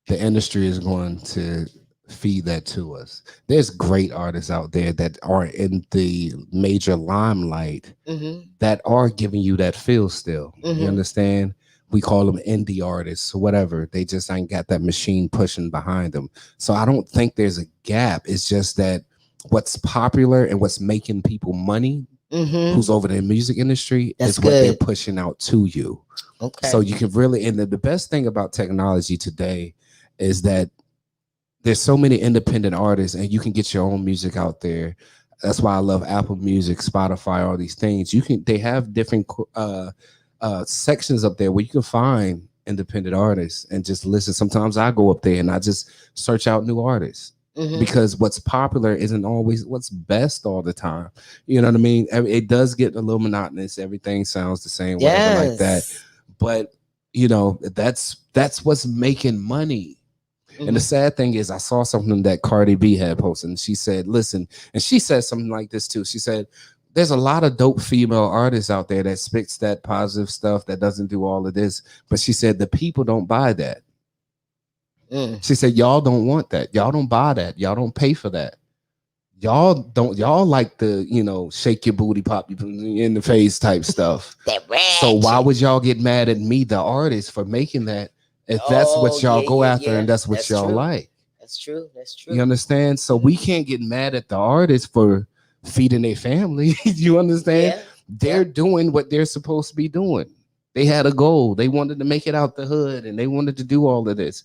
industry is going to feed that to us. There's great artists out there that are in the major limelight that are giving you that feel still. You understand? We call them indie artists or whatever. They just ain't got that machine pushing behind them. So I don't think there's a gap. It's just that what's popular and what's making people money, who's over the music industry, is what they're pushing out to you. Okay. So you can really, and the best thing about technology today is that there's so many independent artists and you can get your own music out there. That's why I love Apple Music, Spotify, all these things. They have different sections up there where you can find independent artists and just listen. Sometimes I go up there and I just search out new artists. Because what's popular isn't always what's best all the time. You know what I mean? It does get a little monotonous. Everything sounds the same, whatever like that. But that's what's making money. And the sad thing is, I saw something that Cardi B had posted. And she said, listen, and she said something like this too. She said, there's a lot of dope female artists out there that spits that positive stuff, that doesn't do all of this. But she said, the people don't buy that. She said, y'all don't want that. Y'all don't buy that. Y'all don't pay for that. Y'all like the, shake your booty, pop you in the face type stuff. So why would y'all get mad at me, the artist, for making that? If that's what y'all go after and that's what y'all like. That's true. That's true. You understand? So we can't get mad at the artist for feeding their family. You understand? They're doing what they're supposed to be doing. They had a goal. They wanted to make it out the hood and they wanted to do all of this.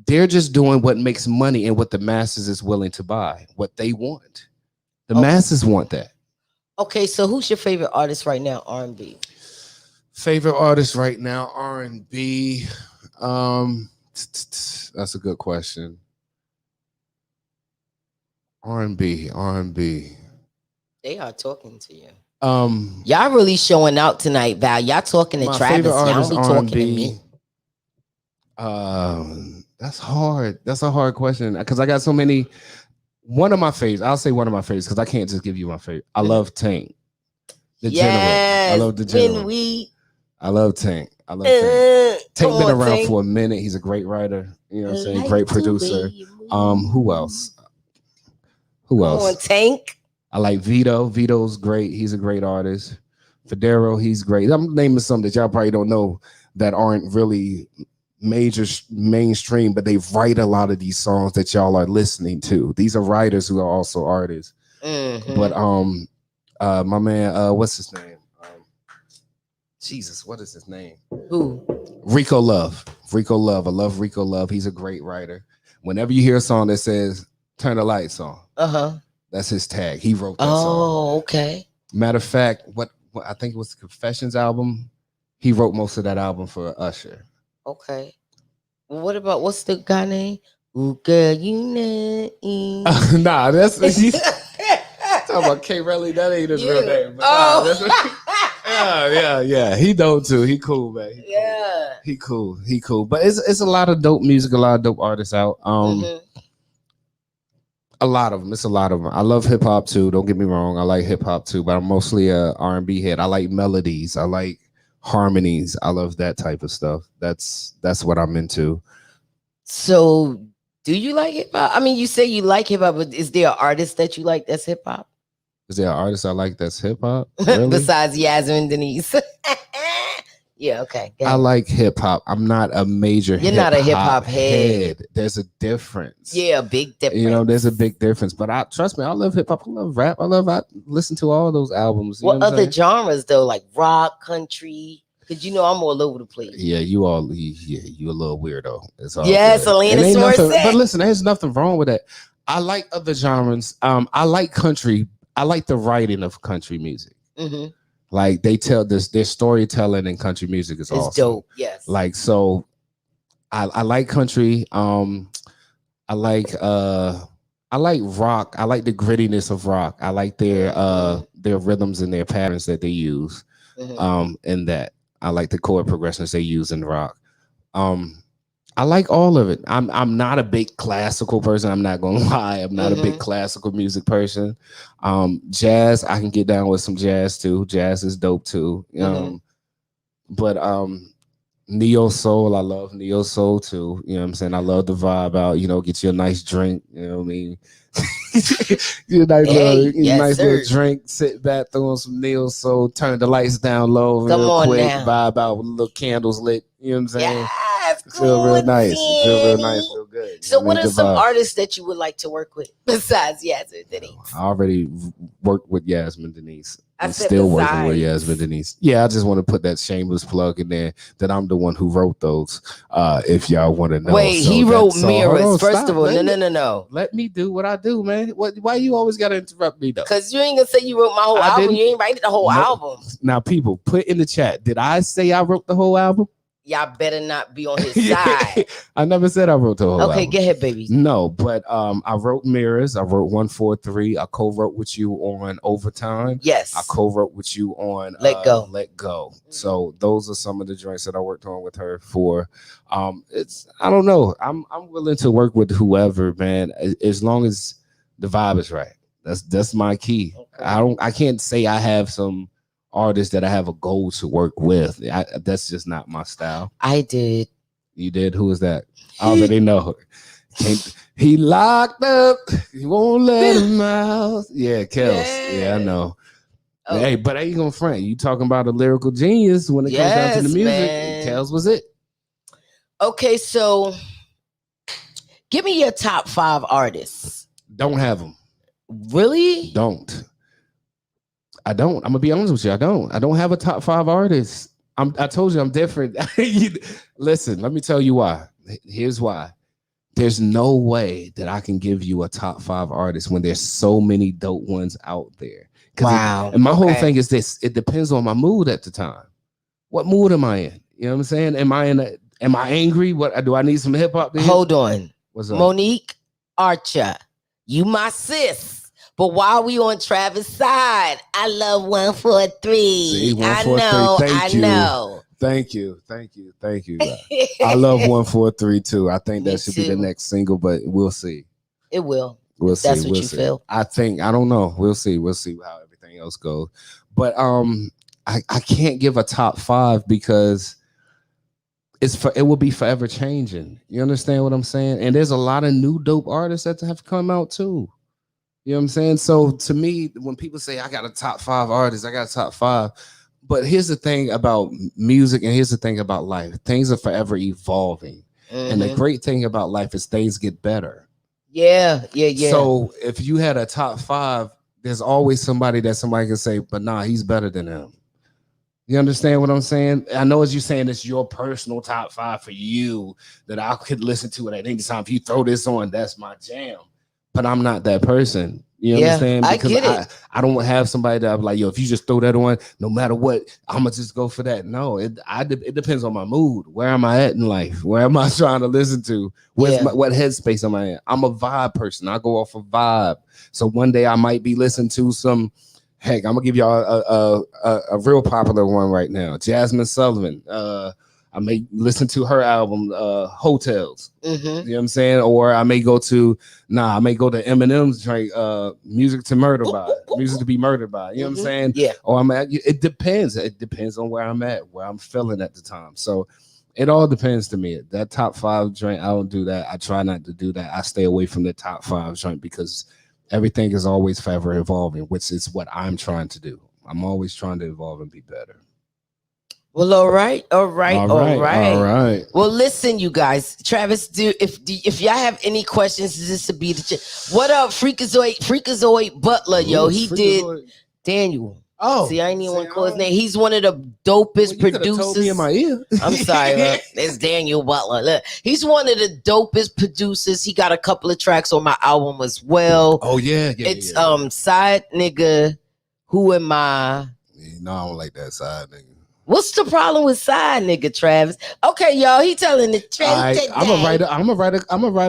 They're just doing what makes money and what the masses is willing to buy, what they want. The masses want that. Okay, so who's your favorite artist right now, R&B? Favorite artist right now, R&B. That's a good question. R&B. They are talking to you. Y'all really showing out tonight, Val. Y'all talking to Travis. Y'all only talking to me. That's hard. That's a hard question because I got so many. One of my favorites. I'll say one of my favorites because I can't just give you my favorite. I love Tank. The General. I love the General. When we I love Tank. I love Tank. Tank come been on, around Tank. for a minute. He's a great writer. You know what I'm saying? Like Great the producer. way you move. Who else? Who Come else? on, Tank. I like Vito. Vito's great. He's a great artist. Federo, he's great. I'm naming some that y'all probably don't know that aren't really mainstream, but they write a lot of these songs that y'all are listening to. These are writers who are also artists. Mhm. But my man, what's his name? Jesus, what is his name? Who? Rico Love. Rico Love. I love Rico Love. He's a great writer. Whenever you hear a song that says "Turn the Lights On," that's his tag. He wrote that song. Oh, okay. Matter of fact, what I think it was the Confessions album. He wrote most of that album for Usher. Okay. Well, what about what's the guy name? Ooh, girl, you know. Nah, that's talking about K. Relly. That ain't his real name. But yeah. He dope too. He cool, man. He cool. But it's a lot of dope music, a lot of dope artists out. A lot of them. It's a lot of them. I love hip hop too. Don't get me wrong. I like hip hop too, but I'm mostly a R&B head. I like melodies. I like harmonies. I love that type of stuff. That's what I'm into. So, do you like hip hop? I mean, you say you like hip hop, but is there an artist that you like that's hip hop? Is there an artist I like that's hip hop? Really? Besides Yasmin Denise. Yeah, okay. I like hip hop. I'm not a major You're not a hip hop head. There's a difference. Yeah, a big difference. You know, there's a big difference. But trust me, I love hip hop. I love rap. I listen to all those albums. What other genres though, like rock, country? Because you know I'm all over the place. Yeah, you a little weirdo. It's all yes, Alanis Morissette. But listen, there's nothing wrong with that. I like other genres. I like country. I like the writing of country music. Like they tell this, their storytelling in country music is awesome. Dope. Yes. Like so, I like country. I like rock. I like the grittiness of rock. I like their rhythms and their patterns that they use. In that, I like the chord progressions they use in rock. I like all of it. I'm not a big classical person. I'm not gonna lie. I'm not a big classical music person. Jazz, I can get down with some jazz too. Jazz is dope too. But neo soul, I love neo soul too. You know what I'm saying? I love the vibe out. You know, get you a nice drink. You know what I mean? Get a nice little drink. Sit back, throw on some neo soul. Turn the lights down low, real quick. Vibe out with little candles lit. You know what I'm saying? Feel real nice. Feel real nice. Feel good. So, what are some artists that you would like to work with besides Yasmin Denise? I already worked with Yasmin Denise. I'm still working with Yasmin Denise. Yeah, I just want to put that shameless plug in there that I'm the one who wrote those. If y'all want to know. Wait, so he wrote Mirrors. First of all, no. Let me do what I do, man. Why you always got to interrupt me though? Because you ain't gonna say you wrote my whole album. You ain't write the whole album. Now, people, put in the chat. Did I say I wrote the whole album? Y'all better not be on his side. I never said I wrote the whole album. Okay, go ahead, baby. No, but I wrote Mirrors. I wrote 143. I co-wrote with you on Overtime. Yes. I co-wrote with you on Let Go. Let Go. So those are some of the joints that I worked on with her for. It's I don't know. I'm willing to work with whoever, man, as long as the vibe is right. That's my key. Okay. I can't say I have some artists that I have a goal to work with. That's just not my style. I did. You did? Who is that? I already know. He locked up. He won't let him out. Yeah, Kels. Yeah, I know. Oh. Hey, but I ain't gonna front. You talking about a lyrical genius when it comes down to the music. Man. Kels was it. Okay, so give me your top 5 artists. Don't have them. Really? Don't. I don't. I'm gonna be honest with you. I don't have a top 5 artists. I told you I'm different. Listen, let me tell you why. Here's why. There's no way that I can give you a top 5 artists when there's so many dope ones out there. Wow. And my whole thing is this. It depends on my mood at the time. What mood am I in? You know what I'm saying? Am I angry? What do I need some hip hop? Hold on. What's up? Monique Archer, you my sis. But while we on Travis' side, I love 143. See, 143. I know. Thank you. I love 143 too. I think that should be the next single, but we'll see. It will. We'll see. That's what you feel. I don't know. We'll see. We'll see how everything else goes. But I can't give a top 5 because it will be forever changing. You understand what I'm saying? And there's a lot of new dope artists that have come out too. You know what I'm saying? So to me, when people say I got a top 5 artist, I got a top 5. But here's the thing about music, and here's the thing about life. Things are forever evolving. And the great thing about life is things get better. Yeah. So if you had a top 5, there's always somebody can say, but nah, he's better than him. You understand what I'm saying? I know as you saying it's your personal top 5 for you that I could listen to it at any time. If you throw this on, that's my jam. But I'm not that person. You understand? Because I get it. I don't have somebody that I'm like, yo, if you just throw that on, no matter what, I'm gonna just go for that. No, it depends on my mood. Where am I at in life? Where am I trying to listen to? What headspace am I in? I'm a vibe person. I go off a vibe. So one day I might be listening to some. Heck, I'm gonna give y'all a real popular one right now. Jasmine Sullivan. I may listen to her album, Hotels. You know what I'm saying? Or I may go to Eminem's track, Music to Murder By, Music to Be Murdered By. You know what I'm saying? Yeah. Or it depends. It depends on where I'm at, where I'm feeling at the time. So it all depends to me. That top 5 joint, I don't do that. I try not to do that. I stay away from the top 5 joint because everything is always forever evolving, which is what I'm trying to do. I'm always trying to evolve and be better. Well, all right. Well, listen, you guys. Travis, if y'all have any questions, this would be the what up, Freakazoid Butler, yo. He did Daniel. Oh, see, I ain't even want to call his name. He's one of the dopest producers. Told me in my ear. I'm sorry, it's Daniel Butler. Look, he's one of the dopest producers. He got a couple of tracks on my album as well. Oh yeah. It's Side Nigga. Who am I? No, I don't like that Side Nigga. What's the problem with Side Nigga, Travis? Okay, y'all, he telling the truth. I'm a writer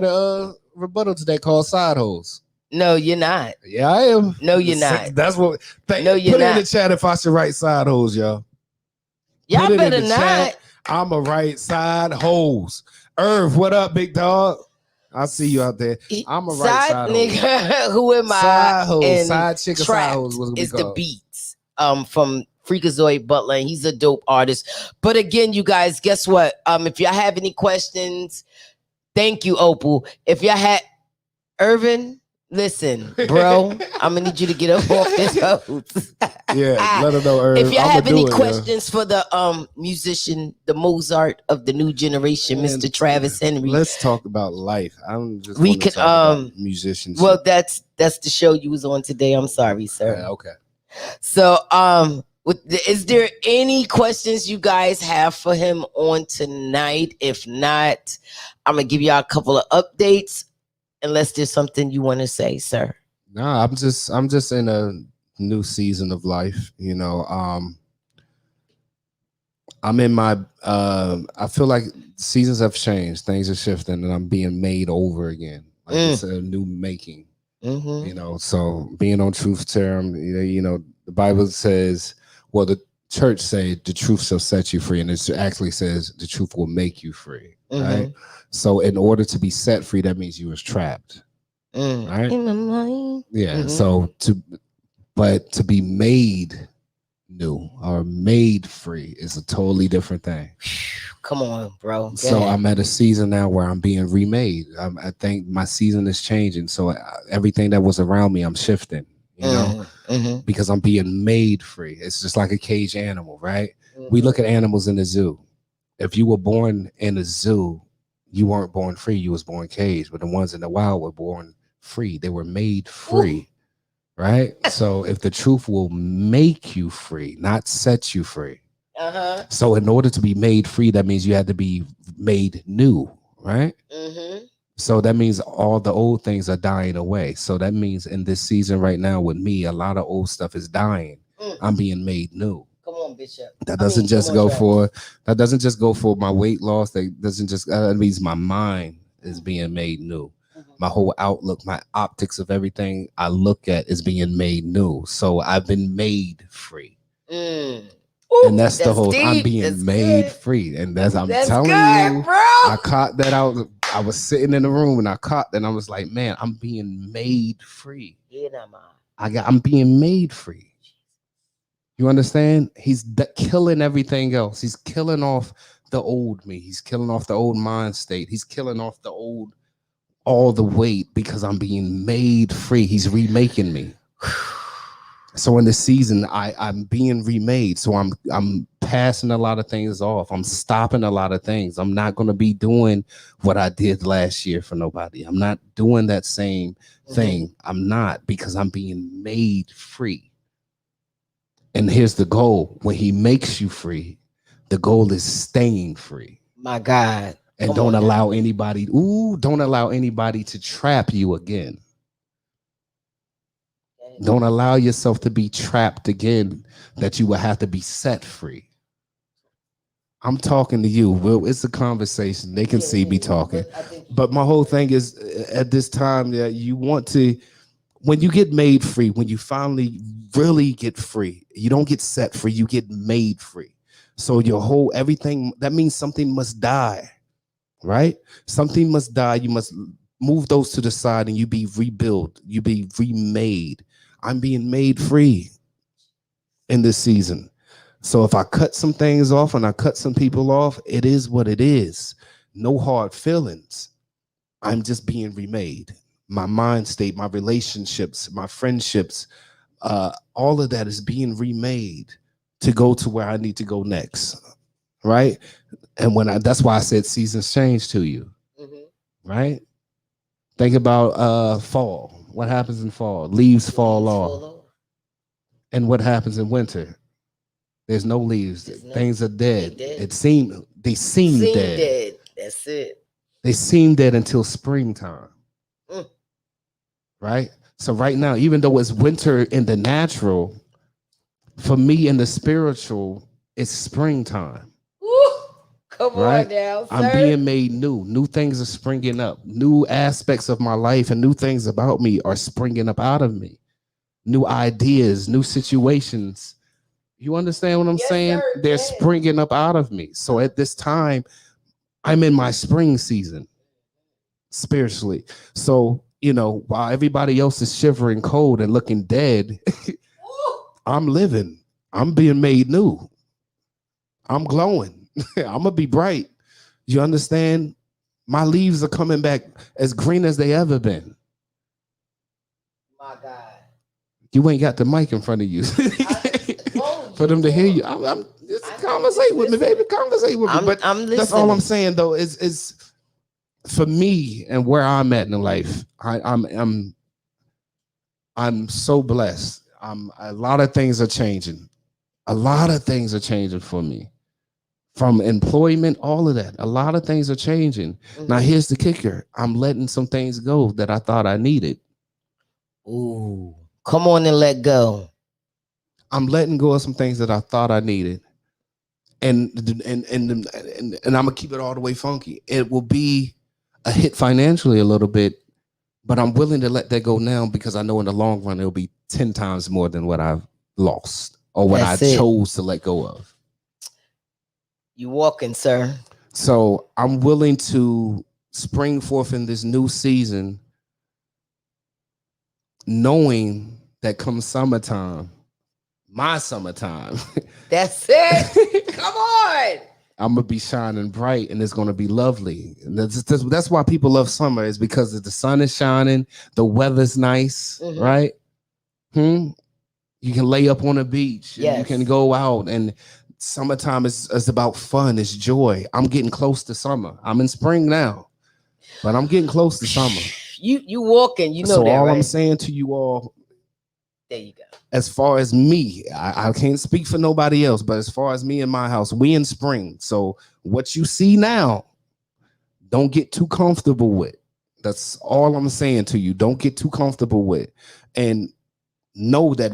a rebuttal today called Side Hoes. No, you're not. Yeah, I am. No, you're not. That's what. No, you're put not. It in the chat if I should write side hoes, y'all. Y'all better not. I'm a right side hoes. Irv, what up, big dog? I see you out there. I'm a right side nigga. Who am I? Side hoes, and side chick, side hoes. Is the beats from Freakazoid Butler, and he's a dope artist. But again, you guys, guess what? If y'all have any questions, thank you, Opal. If y'all had Irvin. Listen, bro, I'm gonna need you to get up off this host. Yeah, let her know. Irv. If y'all have any questions for the musician, the Mozart of the new generation, Mr. Travis Henry, let's talk about life. I'm just we could musicians. Well, that's the show you was on today. I'm sorry, sir. Okay. So is there any questions you guys have for him on tonight? If not, I'm gonna give y'all a couple of updates. Unless there's something you want to say, sir. No, I'm just in a new season of life. You know, I'm in my. I feel like seasons have changed. Things are shifting, and I'm being made over again. Like it's a new making. You know, so being on TruthSerum, you know, the Bible says, well, the church say the truth shall set you free, and it actually says the truth will make you free. Right. So in order to be set free, that means you was trapped. Right? In my mind. Yeah. So to be made new or made free is a totally different thing. Come on, bro. So I'm at a season now where I'm being remade. I think my season is changing. So everything that was around me, I'm shifting, you know, because I'm being made free. It's just like a caged animal, right? We look at animals in the zoo. If you were born in a zoo, you weren't born free. You was born caged. But the ones in the wild were born free. They were made free, right? So if the truth will make you free, not set you free. So in order to be made free, that means you had to be made new, right? So that means all the old things are dying away. So that means in this season right now with me, a lot of old stuff is dying. I'm being made new. Come on, Bishop. That doesn't just go for my weight loss. That means my mind is being made new. My whole outlook, my optics of everything I look at is being made new. So I've been made free. And that's the whole deep. I'm being made free. And I'm telling you, bro. I caught that out. I was sitting in the room and I caught that and I was like, man, I'm being made free. I'm being made free. You understand? He's killing everything else. He's killing off the old me. He's killing off the old mind state. He's killing off the old, all the weight, because I'm being made free. He's remaking me. So in this season, I'm being remade. So I'm passing a lot of things off. I'm stopping a lot of things. I'm not going to be doing what I did last year for nobody. I'm not doing that same thing. I'm not, because I'm being made free. And here's the goal. When he makes you free, the goal is staying free. My God. And don't allow anybody to trap you again. Don't allow yourself to be trapped again, that you will have to be set free. I'm talking to you. Well, it's a conversation. They can see me talking. But my whole thing is, at this time, that you want to, when you get made free, when you finally really get free, you don't get set free, you get made free. So your whole everything, that means something must die, right? Something must die. You must move those to the side and you be rebuilt. You be remade. I'm being made free in this season. So if I cut some things off and I cut some people off, it is what it is. No hard feelings. I'm just being remade. My mind state, my relationships, my friendships, all of that is being remade to go to where I need to go next, right? And that's why I said seasons change to you, right? Think about fall. What happens in fall? Leaves fall off. And what happens in winter? There's no leaves. Things are dead. They seem dead. That's it. They seem dead until springtime. Right? So right now, even though it's winter in the natural, for me in the spiritual, it's springtime. Come on now, sir. I'm being made new. New things are springing up. New aspects of my life and new things about me are springing up out of me. New ideas, new situations. You understand what I'm saying? Sir, they're springing up out of me. So at this time, I'm in my spring season spiritually. So, while everybody else is shivering cold and looking dead, I'm living. I'm being made new. I'm glowing. I'm going to be bright. You understand? My leaves are coming back as green as they ever been. My God. You ain't got the mic in front of you. For them to hear you. Just conversate with me, baby. Conversate with me. But I'm listening. That's all I'm saying, though, is for me and where I'm at in life, I'm so blessed. A lot of things are changing. A lot of things are changing for me. From employment, all of that. A lot of things are changing. Now, here's the kicker. I'm letting some things go that I thought I needed. Ooh, come on and let go. I'm letting go of some things that I thought I needed. And I'm gonna keep it all the way funky. It will be a hit financially a little bit, but I'm willing to let that go now because I know in the long run it'll be 10 times more than what I've lost or what I chose to let go of. You walking, sir. So I'm willing to spring forth in this new season, knowing that come summertime, my summertime. That's it. Come on. I'm gonna be shining bright, and it's gonna be lovely. And that's why people love summer, is because the sun is shining, the weather's nice, right? You can lay up on a beach, and you can go out, and summertime is about fun, it's joy. I'm getting close to summer. I'm in spring now, but I'm getting close to summer. You walking, you know so that, all right? I'm saying to you all, there you go. As far as me, I can't speak for nobody else, but as far as me and my house, we in spring. So what you see now, don't get too comfortable with. That's all I'm saying to you. Don't get too comfortable with. And know that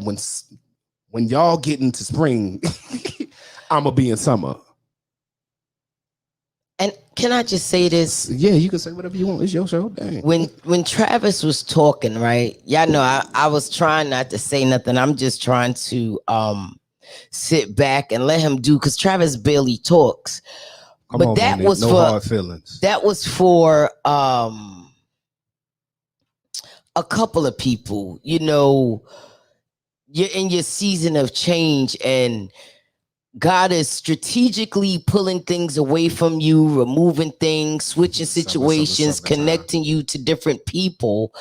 when y'all get into spring, I'm going to be in summer. And can I just say this? Yeah, you can say whatever you want. It's your show. Dang. When Travis was talking, right? Y'all know I was trying not to say nothing. I'm just trying to sit back and let him do, because Travis barely talks. Come on, that was no hard feelings. That was for a couple of people. you're in your season of change, and God is strategically pulling things away from you, removing things, switching situations, connecting you to different people.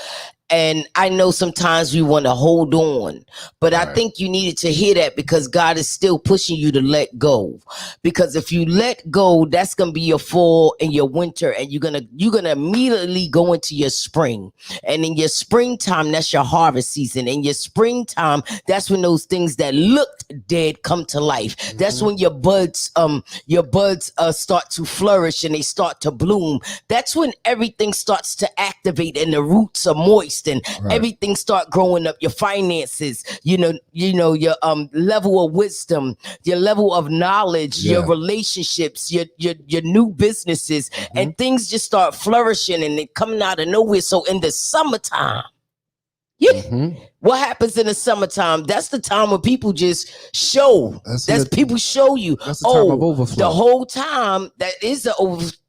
And I know sometimes we want to hold on, but I think you needed to hear that because God is still pushing you to let go. Because if you let go, that's gonna be your fall and your winter, and you're gonna immediately go into your spring. And in your springtime, that's your harvest season. In your springtime, that's when those things that looked dead come to life. That's when your buds start to flourish and they start to bloom. That's when everything starts to activate and the roots are moist and everything start growing up. Your finances, your level of wisdom, your level of knowledge, your relationships, your new businesses, and things just start flourishing and they coming out of nowhere. So in the summertime, what happens in the summertime? That's the time when people just show. That's people show you. That's the time of overflow. The whole time that is the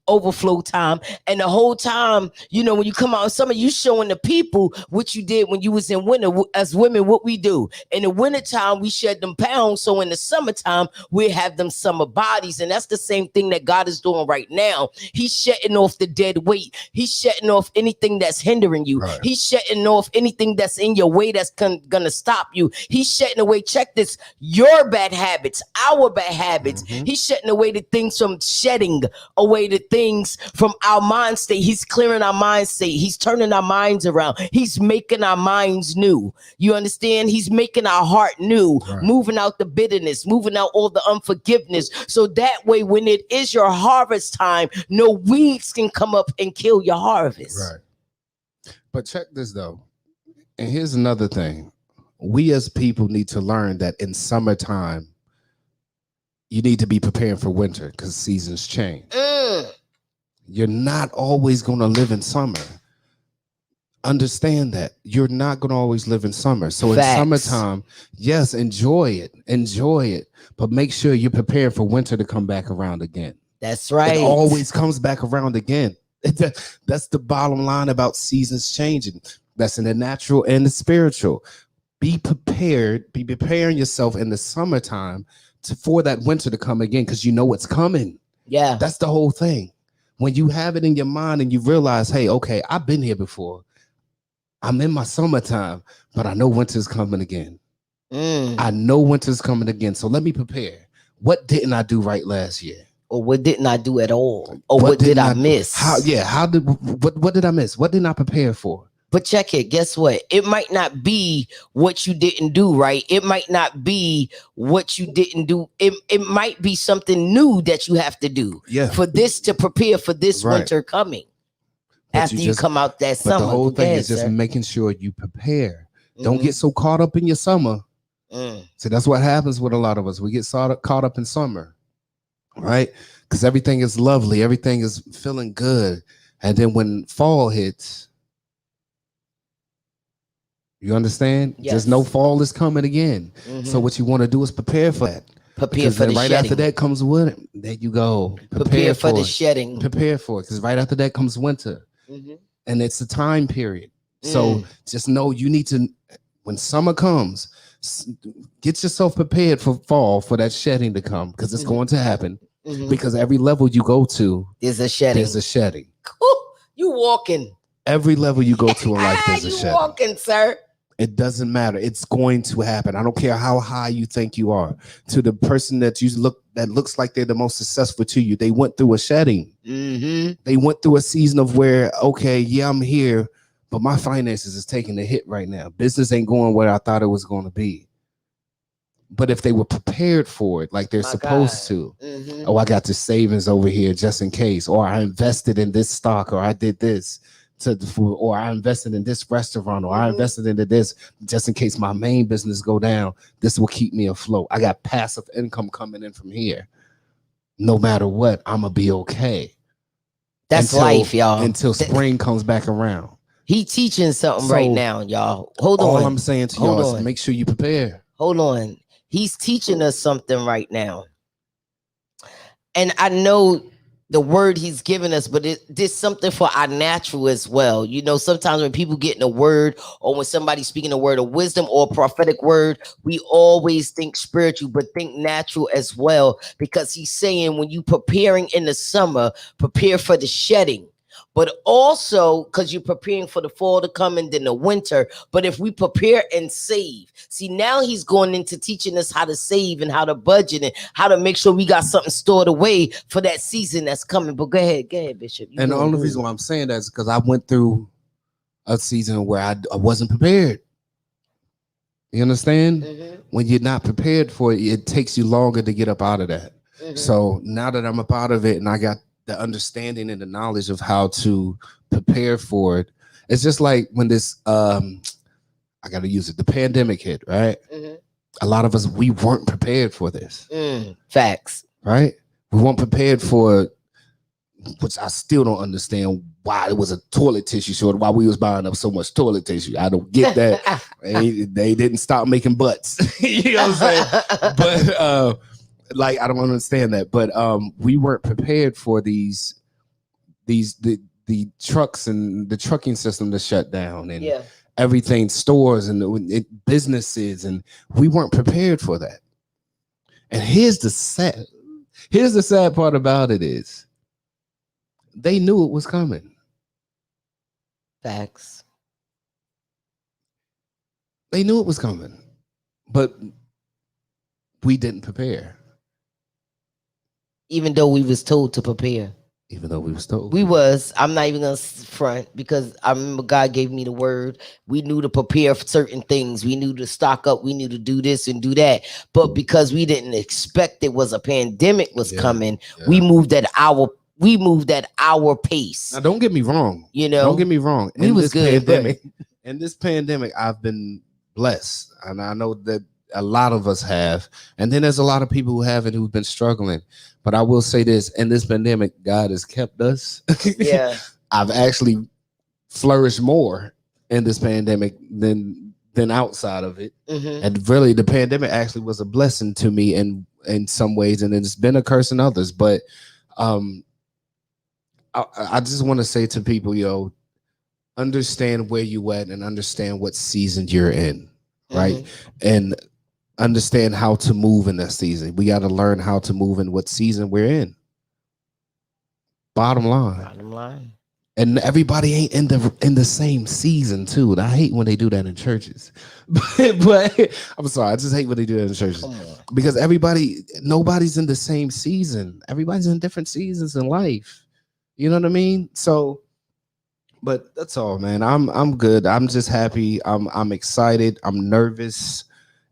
overflow time, and the whole time, when you come out in summer, you showing the people what you did when you was in winter. As women, what we do in the wintertime, we shed them pounds, so in the summertime we have them summer bodies. And that's the same thing that God is doing right now. He's shedding off the dead weight. He's shedding off anything that's hindering you. He's shedding off anything that's in your way that's gonna stop you. He's shedding away, check this, your bad habits, our bad habits. He's shedding away the things away the things from our mind state. He's clearing our mind state. He's turning our minds around. He's making our minds new. You understand? He's making our heart new, moving out the bitterness, moving out all the unforgiveness. So that way, when it is your harvest time, no weeds can come up and kill your harvest. But check this though. And here's another thing. We as people need to learn that in summertime, you need to be preparing for winter because seasons change. You're not always going to live in summer. Understand that. You're not going to always live in summer. So in summertime, yes, enjoy it. But make sure you're prepared for winter to come back around again. That's right. It always comes back around again. That's the bottom line about seasons changing. That's in the natural and the spiritual. Be prepared. Be preparing yourself in the summertime for that winter to come again, because you know it's coming. Yeah. That's the whole thing. When you have it in your mind and you realize, hey, okay, I've been here before. I'm in my summertime, but I know winter's coming again. I know winter's coming again. So let me prepare. What didn't I do right last year? Or what didn't I do at all? Or what did I miss? What did I miss? What didn't I prepare for? But check it. Guess what? It might not be what you didn't do right. It might not be what you didn't do. It might be something new that you have to do for this to prepare for this winter coming. But after you come out that summer. The whole thing is just making sure you prepare. Don't get so caught up in your summer. So that's what happens with a lot of us. We get caught up in summer, right? Because everything is lovely. Everything is feeling good. And then when fall hits, you understand? Yes. Just know fall is coming again. So what you want to do is prepare for that. Prepare for the right shedding. After that comes winter. There you go. Prepare for the shedding. Prepare for it, because right after that comes winter. And it's a time period. So just know you need to, when summer comes, get yourself prepared for fall, for that shedding to come, because it's going to happen. Because every level you go to, there's a shedding. You walking. Every level you go to in life, there's a shedding. You walking, sir. It doesn't matter. It's going to happen. I don't care how high you think you are. To the person that looks like they're the most successful to you, they went through a shedding. They went through a season of where, okay, yeah, I'm here, but my finances is taking a hit right now. Business ain't going where I thought it was going to be. But if they were prepared for it, like they're supposed to, oh, I got the savings over here just in case, or I invested in this stock, or I did this. Or I invested in this restaurant, or I invested into this just in case my main business go down. This will keep me afloat. I got passive income coming in from here. No matter what, I'm gonna be okay. That's life, y'all. Until spring comes back around. He teaching something right now, y'all. Hold on. All I'm saying to y'all is make sure you prepare. Hold on. He's teaching us something right now. And I know the word he's given us, but it did something for our natural as well. You know, sometimes when people get in a word or when somebody's speaking a word of wisdom or a prophetic word, we always think spiritual, but think natural as well, because he's saying when you preparing in the summer, prepare for the shedding. But also because you're preparing for the fall to come and then the winter. But if we prepare and save, see, now he's going into teaching us how to save and how to budget and how to make sure we got something stored away for that season that's coming. But go ahead, Bishop. And the only reason why I'm saying that is because I went through a season where I wasn't prepared. You understand? Mm-hmm. When you're not prepared for it, it takes you longer to get up out of that. Mm-hmm. So now that I'm up out of it and I got the understanding and the knowledge of how to prepare for it, it's just like when this I gotta use it, the pandemic hit, right? Mm-hmm. A lot of us, we weren't prepared for this. Facts. Right? We weren't prepared for, which I still don't understand why it was a toilet tissue shortage, why we was buying up so much toilet tissue. I don't get that. they didn't stop making butts. You know what I'm saying? But like, I don't understand that. But we weren't prepared for the trucks and the trucking system to shut down and everything, stores and businesses, and we weren't prepared for that. And here's the sad part about it is they knew it was coming. Facts. They knew it was coming, but we didn't prepare. Even though we was told to prepare. Even though we was told. I'm not even gonna front, because I remember God gave me the word. We knew to prepare for certain things. We knew to stock up. We knew to do this and do that. But because we didn't expect it was a pandemic was coming, we moved at our pace. Now, don't get me wrong. You know, don't get me wrong. We was good. In this pandemic, I've been blessed, and I know that a lot of us have. And then there's a lot of people who haven't, who've been struggling. But I will say this: in this pandemic, God has kept us. Yeah, I've actually flourished more in this pandemic than outside of it. Mm-hmm. And really, the pandemic actually was a blessing to me in some ways, and it's been a curse in others. But I just want to say to people, understand where you at and understand what season you're in, right? Mm-hmm. And understand how to move in that season. We got to learn how to move in what season we're in. Bottom line. And everybody ain't in the same season too. And I hate when they do that in churches. but I'm sorry, I just hate when they do that in churches. Because nobody's in the same season. Everybody's in different seasons in life. You know what I mean? So, but that's all, man. I'm good. I'm just happy. I'm excited. I'm nervous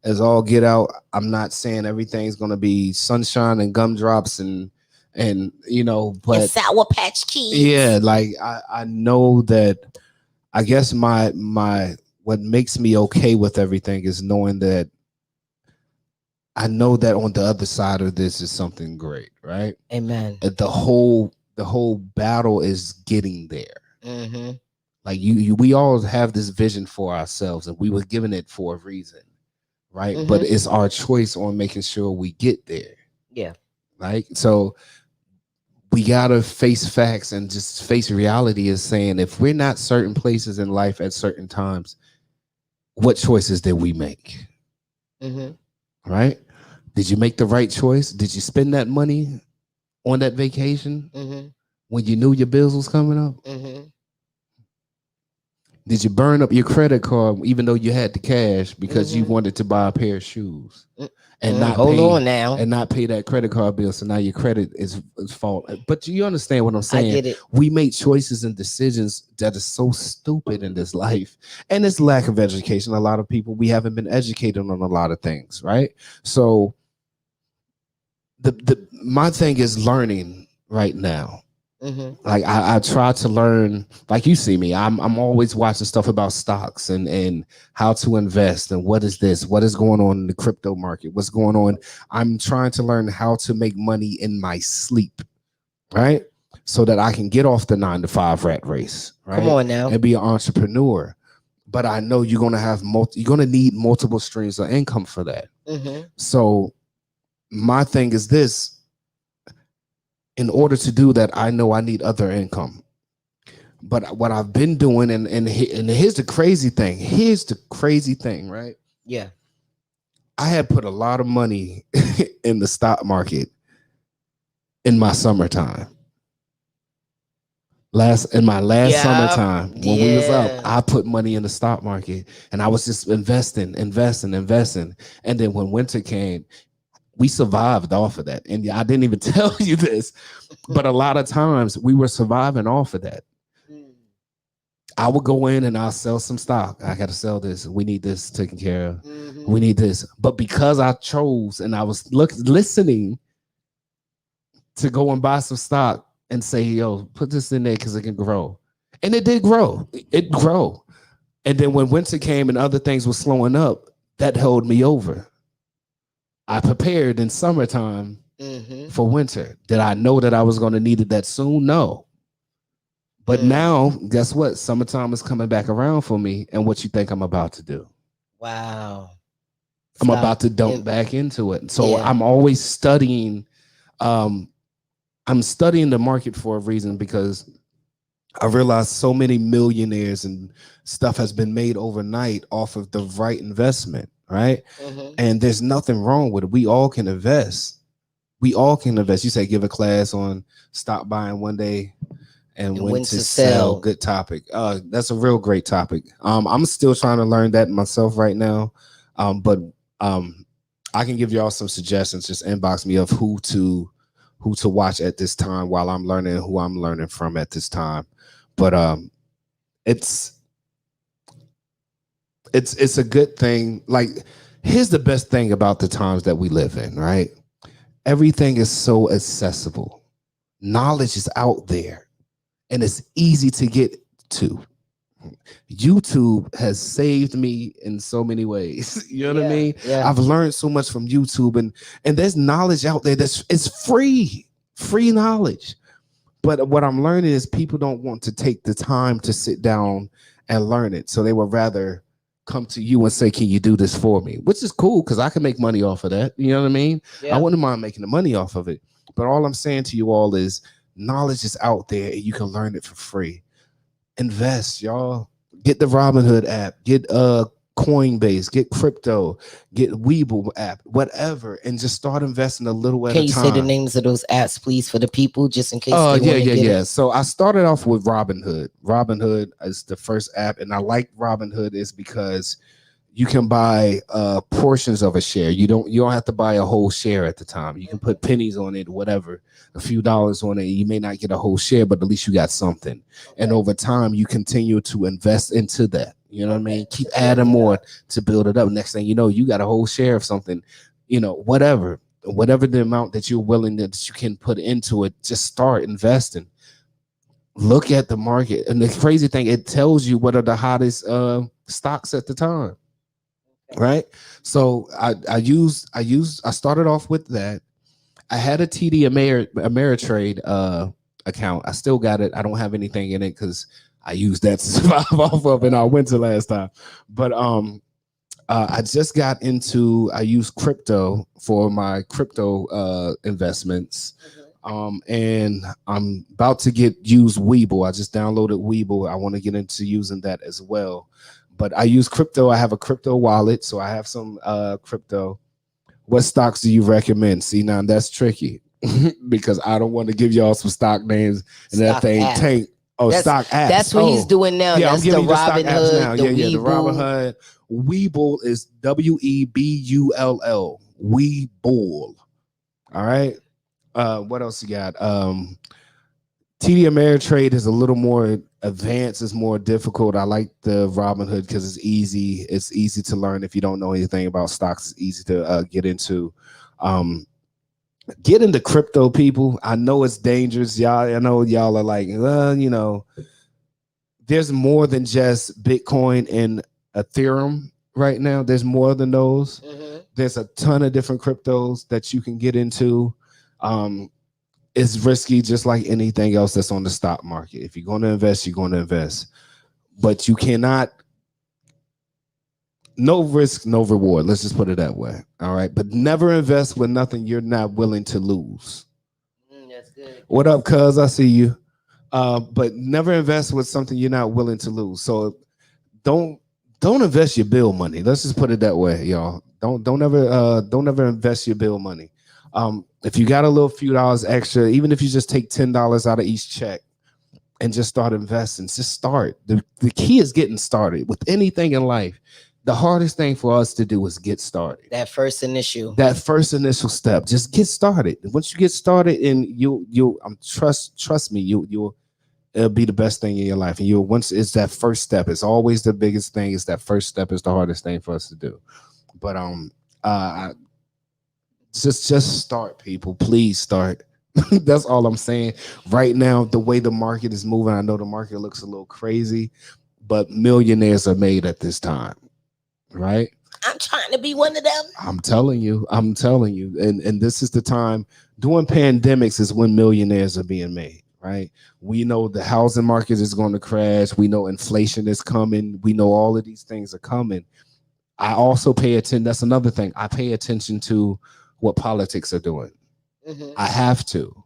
as all get out. I'm not saying everything's gonna be sunshine and gumdrops and but and Sour Patch Kids. Yeah, like I know that. I guess my what makes me okay with everything is knowing that I know that on the other side of this is something great, right? Amen. The whole battle is getting there. Mm-hmm. Like we all have this vision for ourselves, and we were given it for a reason. Right. Mm-hmm. But it's our choice on making sure we get there. Yeah. Right. So we got to face facts and just face reality, is saying if we're not certain places in life at certain times, what choices did we make? Mm-hmm. Right. Did you make the right choice? Did you spend that money on that vacation when you knew your bills was coming up? Mm-hmm. Did you burn up your credit card even though you had the cash because you wanted to buy a pair of shoes and not pay that credit card bill? So now your credit is fault. But you understand what I'm saying? I get it. We make choices and decisions that are so stupid in this life, and it's lack of education. A lot of people, we haven't been educated on a lot of things, right? So my thing is learning right now. Mm-hmm. Like I try to learn, like you see me, I'm always watching stuff about stocks and how to invest and what is going on in the crypto market, what's going on. I'm trying to learn how to make money in my sleep, right? So that I can get off the 9-to-5 rat race, right? Come on now. And be an entrepreneur. But I know you're gonna need multiple streams of income for that. Mm-hmm. So my thing is this: In order to do that, I know I need other income. But what I've been doing, and here's the crazy thing. Here's the crazy thing, right? Yeah. I had put a lot of money in the stock market in my summertime. In my last Yeah. summertime when we was up, Yeah. I put money in the stock market and I was just investing. And then when winter came, we survived off of that. And I didn't even tell you this, but a lot of times we were surviving off of that. Mm. I would go in and I'll sell some stock. I got to sell this. We need this taken care of. Mhm. We need this. But because I chose and I was listening to go and buy some stock and say, yo, put this in there because it can grow. And it did grow. It grow. And then when winter came and other things were slowing up, that held me over. I prepared in summertime Mhm. for winter. Did I know that I was going to need it that soon? No. But now, guess what? Summertime is coming back around for me. And what you think I'm about to do? Wow. I'm Stop. about to dump And- back into it. So Yeah. I'm always studying. I'm studying the market for a reason because I realized so many millionaires and stuff has been made overnight off of the right investment, right? Mhm. And there's nothing wrong with it. We all can invest. We all can invest. You say give a class on stop buying one day and And when when to to sell. sell. Good topic. That's a real great topic. I'm still trying to learn that myself right now. But I can give y'all some suggestions. Just inbox me of who to watch at this time while I'm learning, who I'm learning from at this time. But it's it's a good thing. Like, here's the best thing about the times that we live in, right? Everything is so accessible. Knowledge is out there and it's easy to get to. YouTube has saved me in so many ways. You know what I Yeah. mean? Yeah. I've learned so much from YouTube, and there's knowledge out there that's it's free knowledge. But what I'm learning is people don't want to take the time to sit down and learn it. So they would rather come to you and say, can you do this for me? Which is cool because I can make money off of that. You know what I mean? I Yeah. wouldn't mind making the money off of it. But all I'm saying to you all is knowledge is out there and you can learn it for free. Invest, y'all. Get the Robinhood app, get Coinbase, get crypto, get Weeble app, whatever, and just start investing a little at Can a you say the time. names of those apps, please, for the people, just in case they Yeah, want to yeah, get yeah. it? So I started off with Robinhood. Robinhood is the first app, and I like Robinhood is because you can buy portions of a share. You don't have to buy a whole share at the time. You can put pennies on it, whatever, a few dollars on it. You may not get a whole share, but at least you got something. And over time, you continue to invest into that. You know what I mean? Keep adding more to build it up. Next thing you know, you got a whole share of something. Whatever the amount that you're willing that you can put into it, just start investing. Look at the market, and the crazy thing, it tells you what are the hottest stocks at the time, right? So I started off with that. I had a TD Ameritrade account. I still got it. I don't have anything in it because I used that to survive off of in our winter last time. But I just got into. I use crypto for my crypto investments. And I'm about to use Weeble. I just downloaded Weeble. I want to get into using that as well. But I use crypto. I have a crypto wallet, so I have some crypto. What stocks do you recommend? See, now that's tricky because I don't want to give y'all some stock names and that Stock thing app. tank. Oh, That's stock apps. that's what he's Oh, doing now. yeah, That's I'm giving the you the stock Robin apps now. Hood, the Yeah, the Weeble. Robinhood. Webull is Webull. Webull. All right. What else you got? TD Ameritrade is a little more advanced. It's more difficult. I like the Robinhood because it's easy. It's easy to learn if you don't know anything about stocks. It's easy to get into. Get into crypto, people. I know it's dangerous, y'all. I know y'all are like, well, there's more than just Bitcoin and Ethereum right now. There's more than those. There's a ton of different cryptos that you can get into. It's risky just like anything else that's on the stock market. If you're going to invest, you're going to invest. But you cannot, no risk, no reward. Let's just put it that way. All right. But never invest with nothing you're not willing to lose. What up, cuz? I see you. But never invest with something you're not willing to lose. So don't don't invest your bill money. Let's just put it that way, y'all. Don't ever invest your bill money. If you got a little few dollars extra, even if you just take $10 out of each check and just start investing, just start. The key is getting started with anything in life. The hardest thing for us to do is get started. That first initial. That first initial step, just get started. Once you get started, and you'll trust me, you'll it'll be the best thing in your life. And you once it's that first step, it's always the biggest thing. It's that first step is the hardest thing for us to do. But just start, people. Please start. That's all I'm saying. Right now, the way the market is moving, I know the market looks a little crazy, but millionaires are made at this time, right? I'm trying to be one of them. I'm telling you. And this is the time. During pandemics is when millionaires are being made, right? We know the housing market is going to crash. We know inflation is coming. We know all of these things are coming. I also pay attention. That's another thing. I pay attention to what politics are doing. I have to,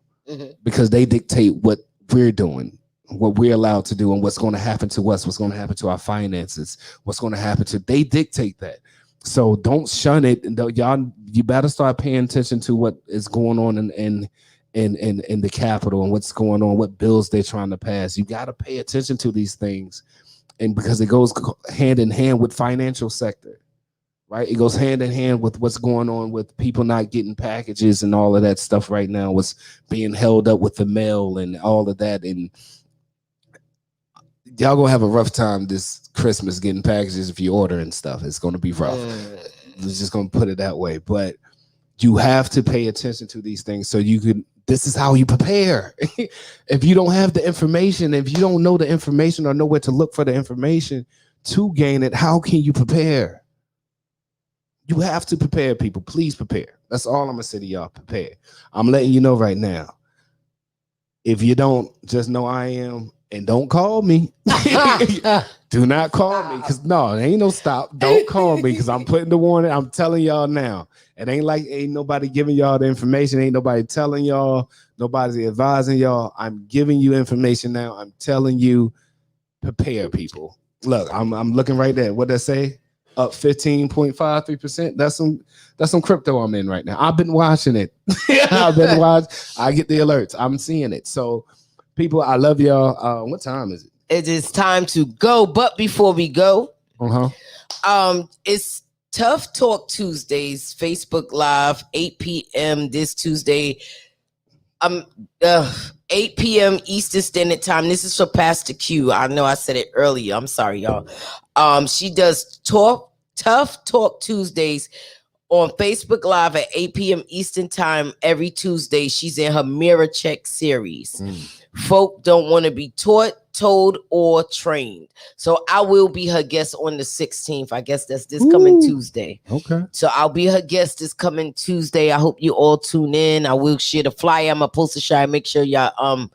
because they dictate what we're doing, what we're allowed to do, and what's going to happen to us, what's going to happen to our finances, what's going to happen to. They dictate that. So don't shun it. Y'all, you better start paying attention to what is going on in the Capitol and what's going on, what bills they're trying to pass. You got to pay attention to these things, and because it goes hand in hand with financial sector. Right, it goes hand in hand with what's going on with people not getting packages and all of that stuff right now. What's being held up with the mail and all of that, and y'all gonna have a rough time this Christmas getting packages if you order and stuff. It's gonna be rough. It's just gonna put it that way. But you have to pay attention to these things so you can. This is how you prepare. If you don't have the information, if you don't know the information or know where to look for the information to gain it, how can you prepare? You have to prepare, people. Please prepare. That's all I'm gonna say to y'all. Prepare. I'm letting you know right now. If you don't, just know I am, and don't call me. Do not call me, because no, there ain't no stop. Don't call me, because I'm putting the warning. I'm telling y'all now. It ain't like ain't nobody giving y'all the information. Ain't nobody telling y'all. Nobody's advising y'all. I'm giving you information now. I'm telling you, prepare, people. Look, I'm looking right there. What they say? Up 15.53%. That's some crypto I'm in right now. I've been watching it. I've been watching. I get the alerts. I'm seeing it. So, people, I love y'all. What time is it? It is time to go. But before we go, it's Tough Talk Tuesdays, Facebook Live, 8 p.m. this Tuesday. 8 p.m. Eastern Standard Time. This is for Pastor Q. I know I said it earlier. I'm sorry, y'all. She does Tough Talk Tuesdays on Facebook Live at 8 p.m. Eastern Time every Tuesday. She's in her Mirror Check series. Folk don't want to be taught, told, or trained. So I will be her guest on the 16th. I guess that's this coming Tuesday. Okay. So I'll be her guest this coming Tuesday. I hope you all tune in. I will share the flyer. I'm a poster share. Make sure y'all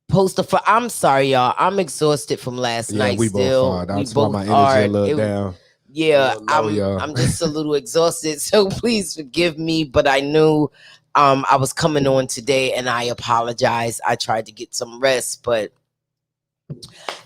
post the. I'm sorry, y'all. I'm exhausted from last night. We Still, both are. we That's why both my energy are. a little down. Yeah, Low, I'm just a little exhausted. So please forgive me. But I knew I was coming on today, and I apologize. I tried to get some rest, but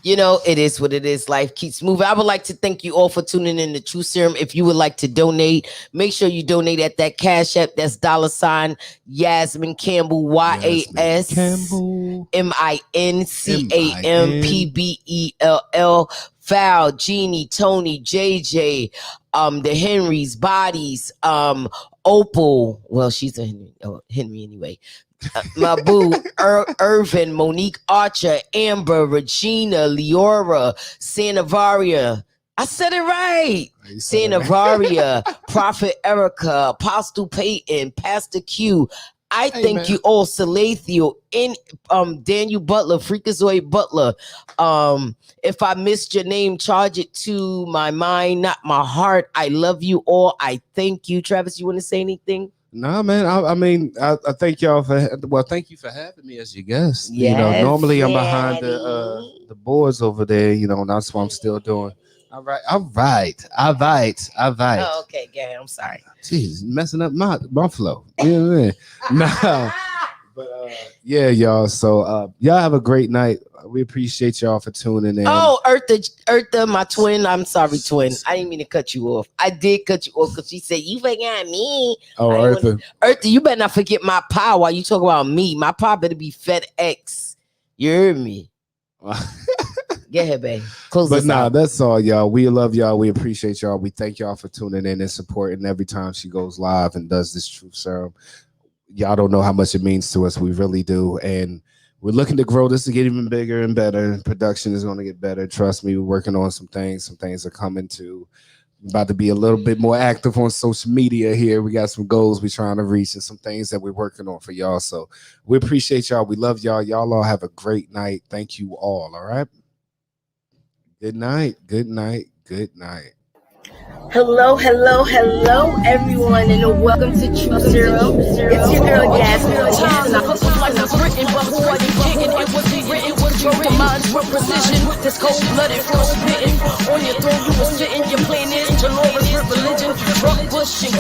you know, it is what it is. Life keeps moving. I would like to thank you all for tuning in to True Serum. If you would like to donate, make sure you donate at that Cash App. That's $ Yasmin Campbell, YASMINCAMPBELL. Val, Jeannie, Tony, JJ, the Henrys, Bodies, Opal. Well, she's a Henry anyway. My boo, Irvin, Monique Archer, Amber, Regina, Leora, Sanavaria. I said it right. Sanavaria, Prophet Erica, Apostle Peyton, Pastor Q. I thank you all, Salathiel, in Daniel Butler, Freakazoid Butler. If I missed your name, charge it to my mind, not my heart. I love you all. I thank you. Travis, you want to say anything? Nah, man. I mean, I thank y'all thank you for having me as your guest. Yes, you know, normally I'm behind the boards over there. You know, and that's what I'm still doing. All right. Oh, okay, Gary, I'm sorry. Jeez, messing up my flow. You know what I mean? Yeah, y'all. So y'all have a great night. We appreciate y'all for tuning in. Oh, Eartha, my twin. I'm sorry, twin. I didn't mean to cut you off. I did cut you off because she said you forgot me. Oh, Eartha. Eartha, you better not forget my pie while you talk about me. My pie better be FedEx. You heard me? Get ahead, babe. Close But this out. that's all, y'all. We love y'all. We appreciate y'all. We thank y'all for tuning in and supporting every time she goes live and does this Truth Serum. Y'all don't know how much it means to us. We really do. And we're looking to grow this to get even bigger and better. Production is going to get better. Trust me, we're working on some things. Some things are coming to. About to be a little bit more active on social media here. We got some goals we're trying to reach and some things that we're working on for y'all. So we appreciate y'all. We love y'all. Y'all all have a great night. Thank you all. All right. Good night. Good night. Good night. Hello, everyone, and welcome to TruthSerum. It's your girl Jasmine. Times of life was written, but who are you kidding? It was rewritten, control the minds with precision. This cold-blooded, frostbitten. On your throne you were sitting. Your plan is to Laura's religion. Trump, Bush, and Clinton.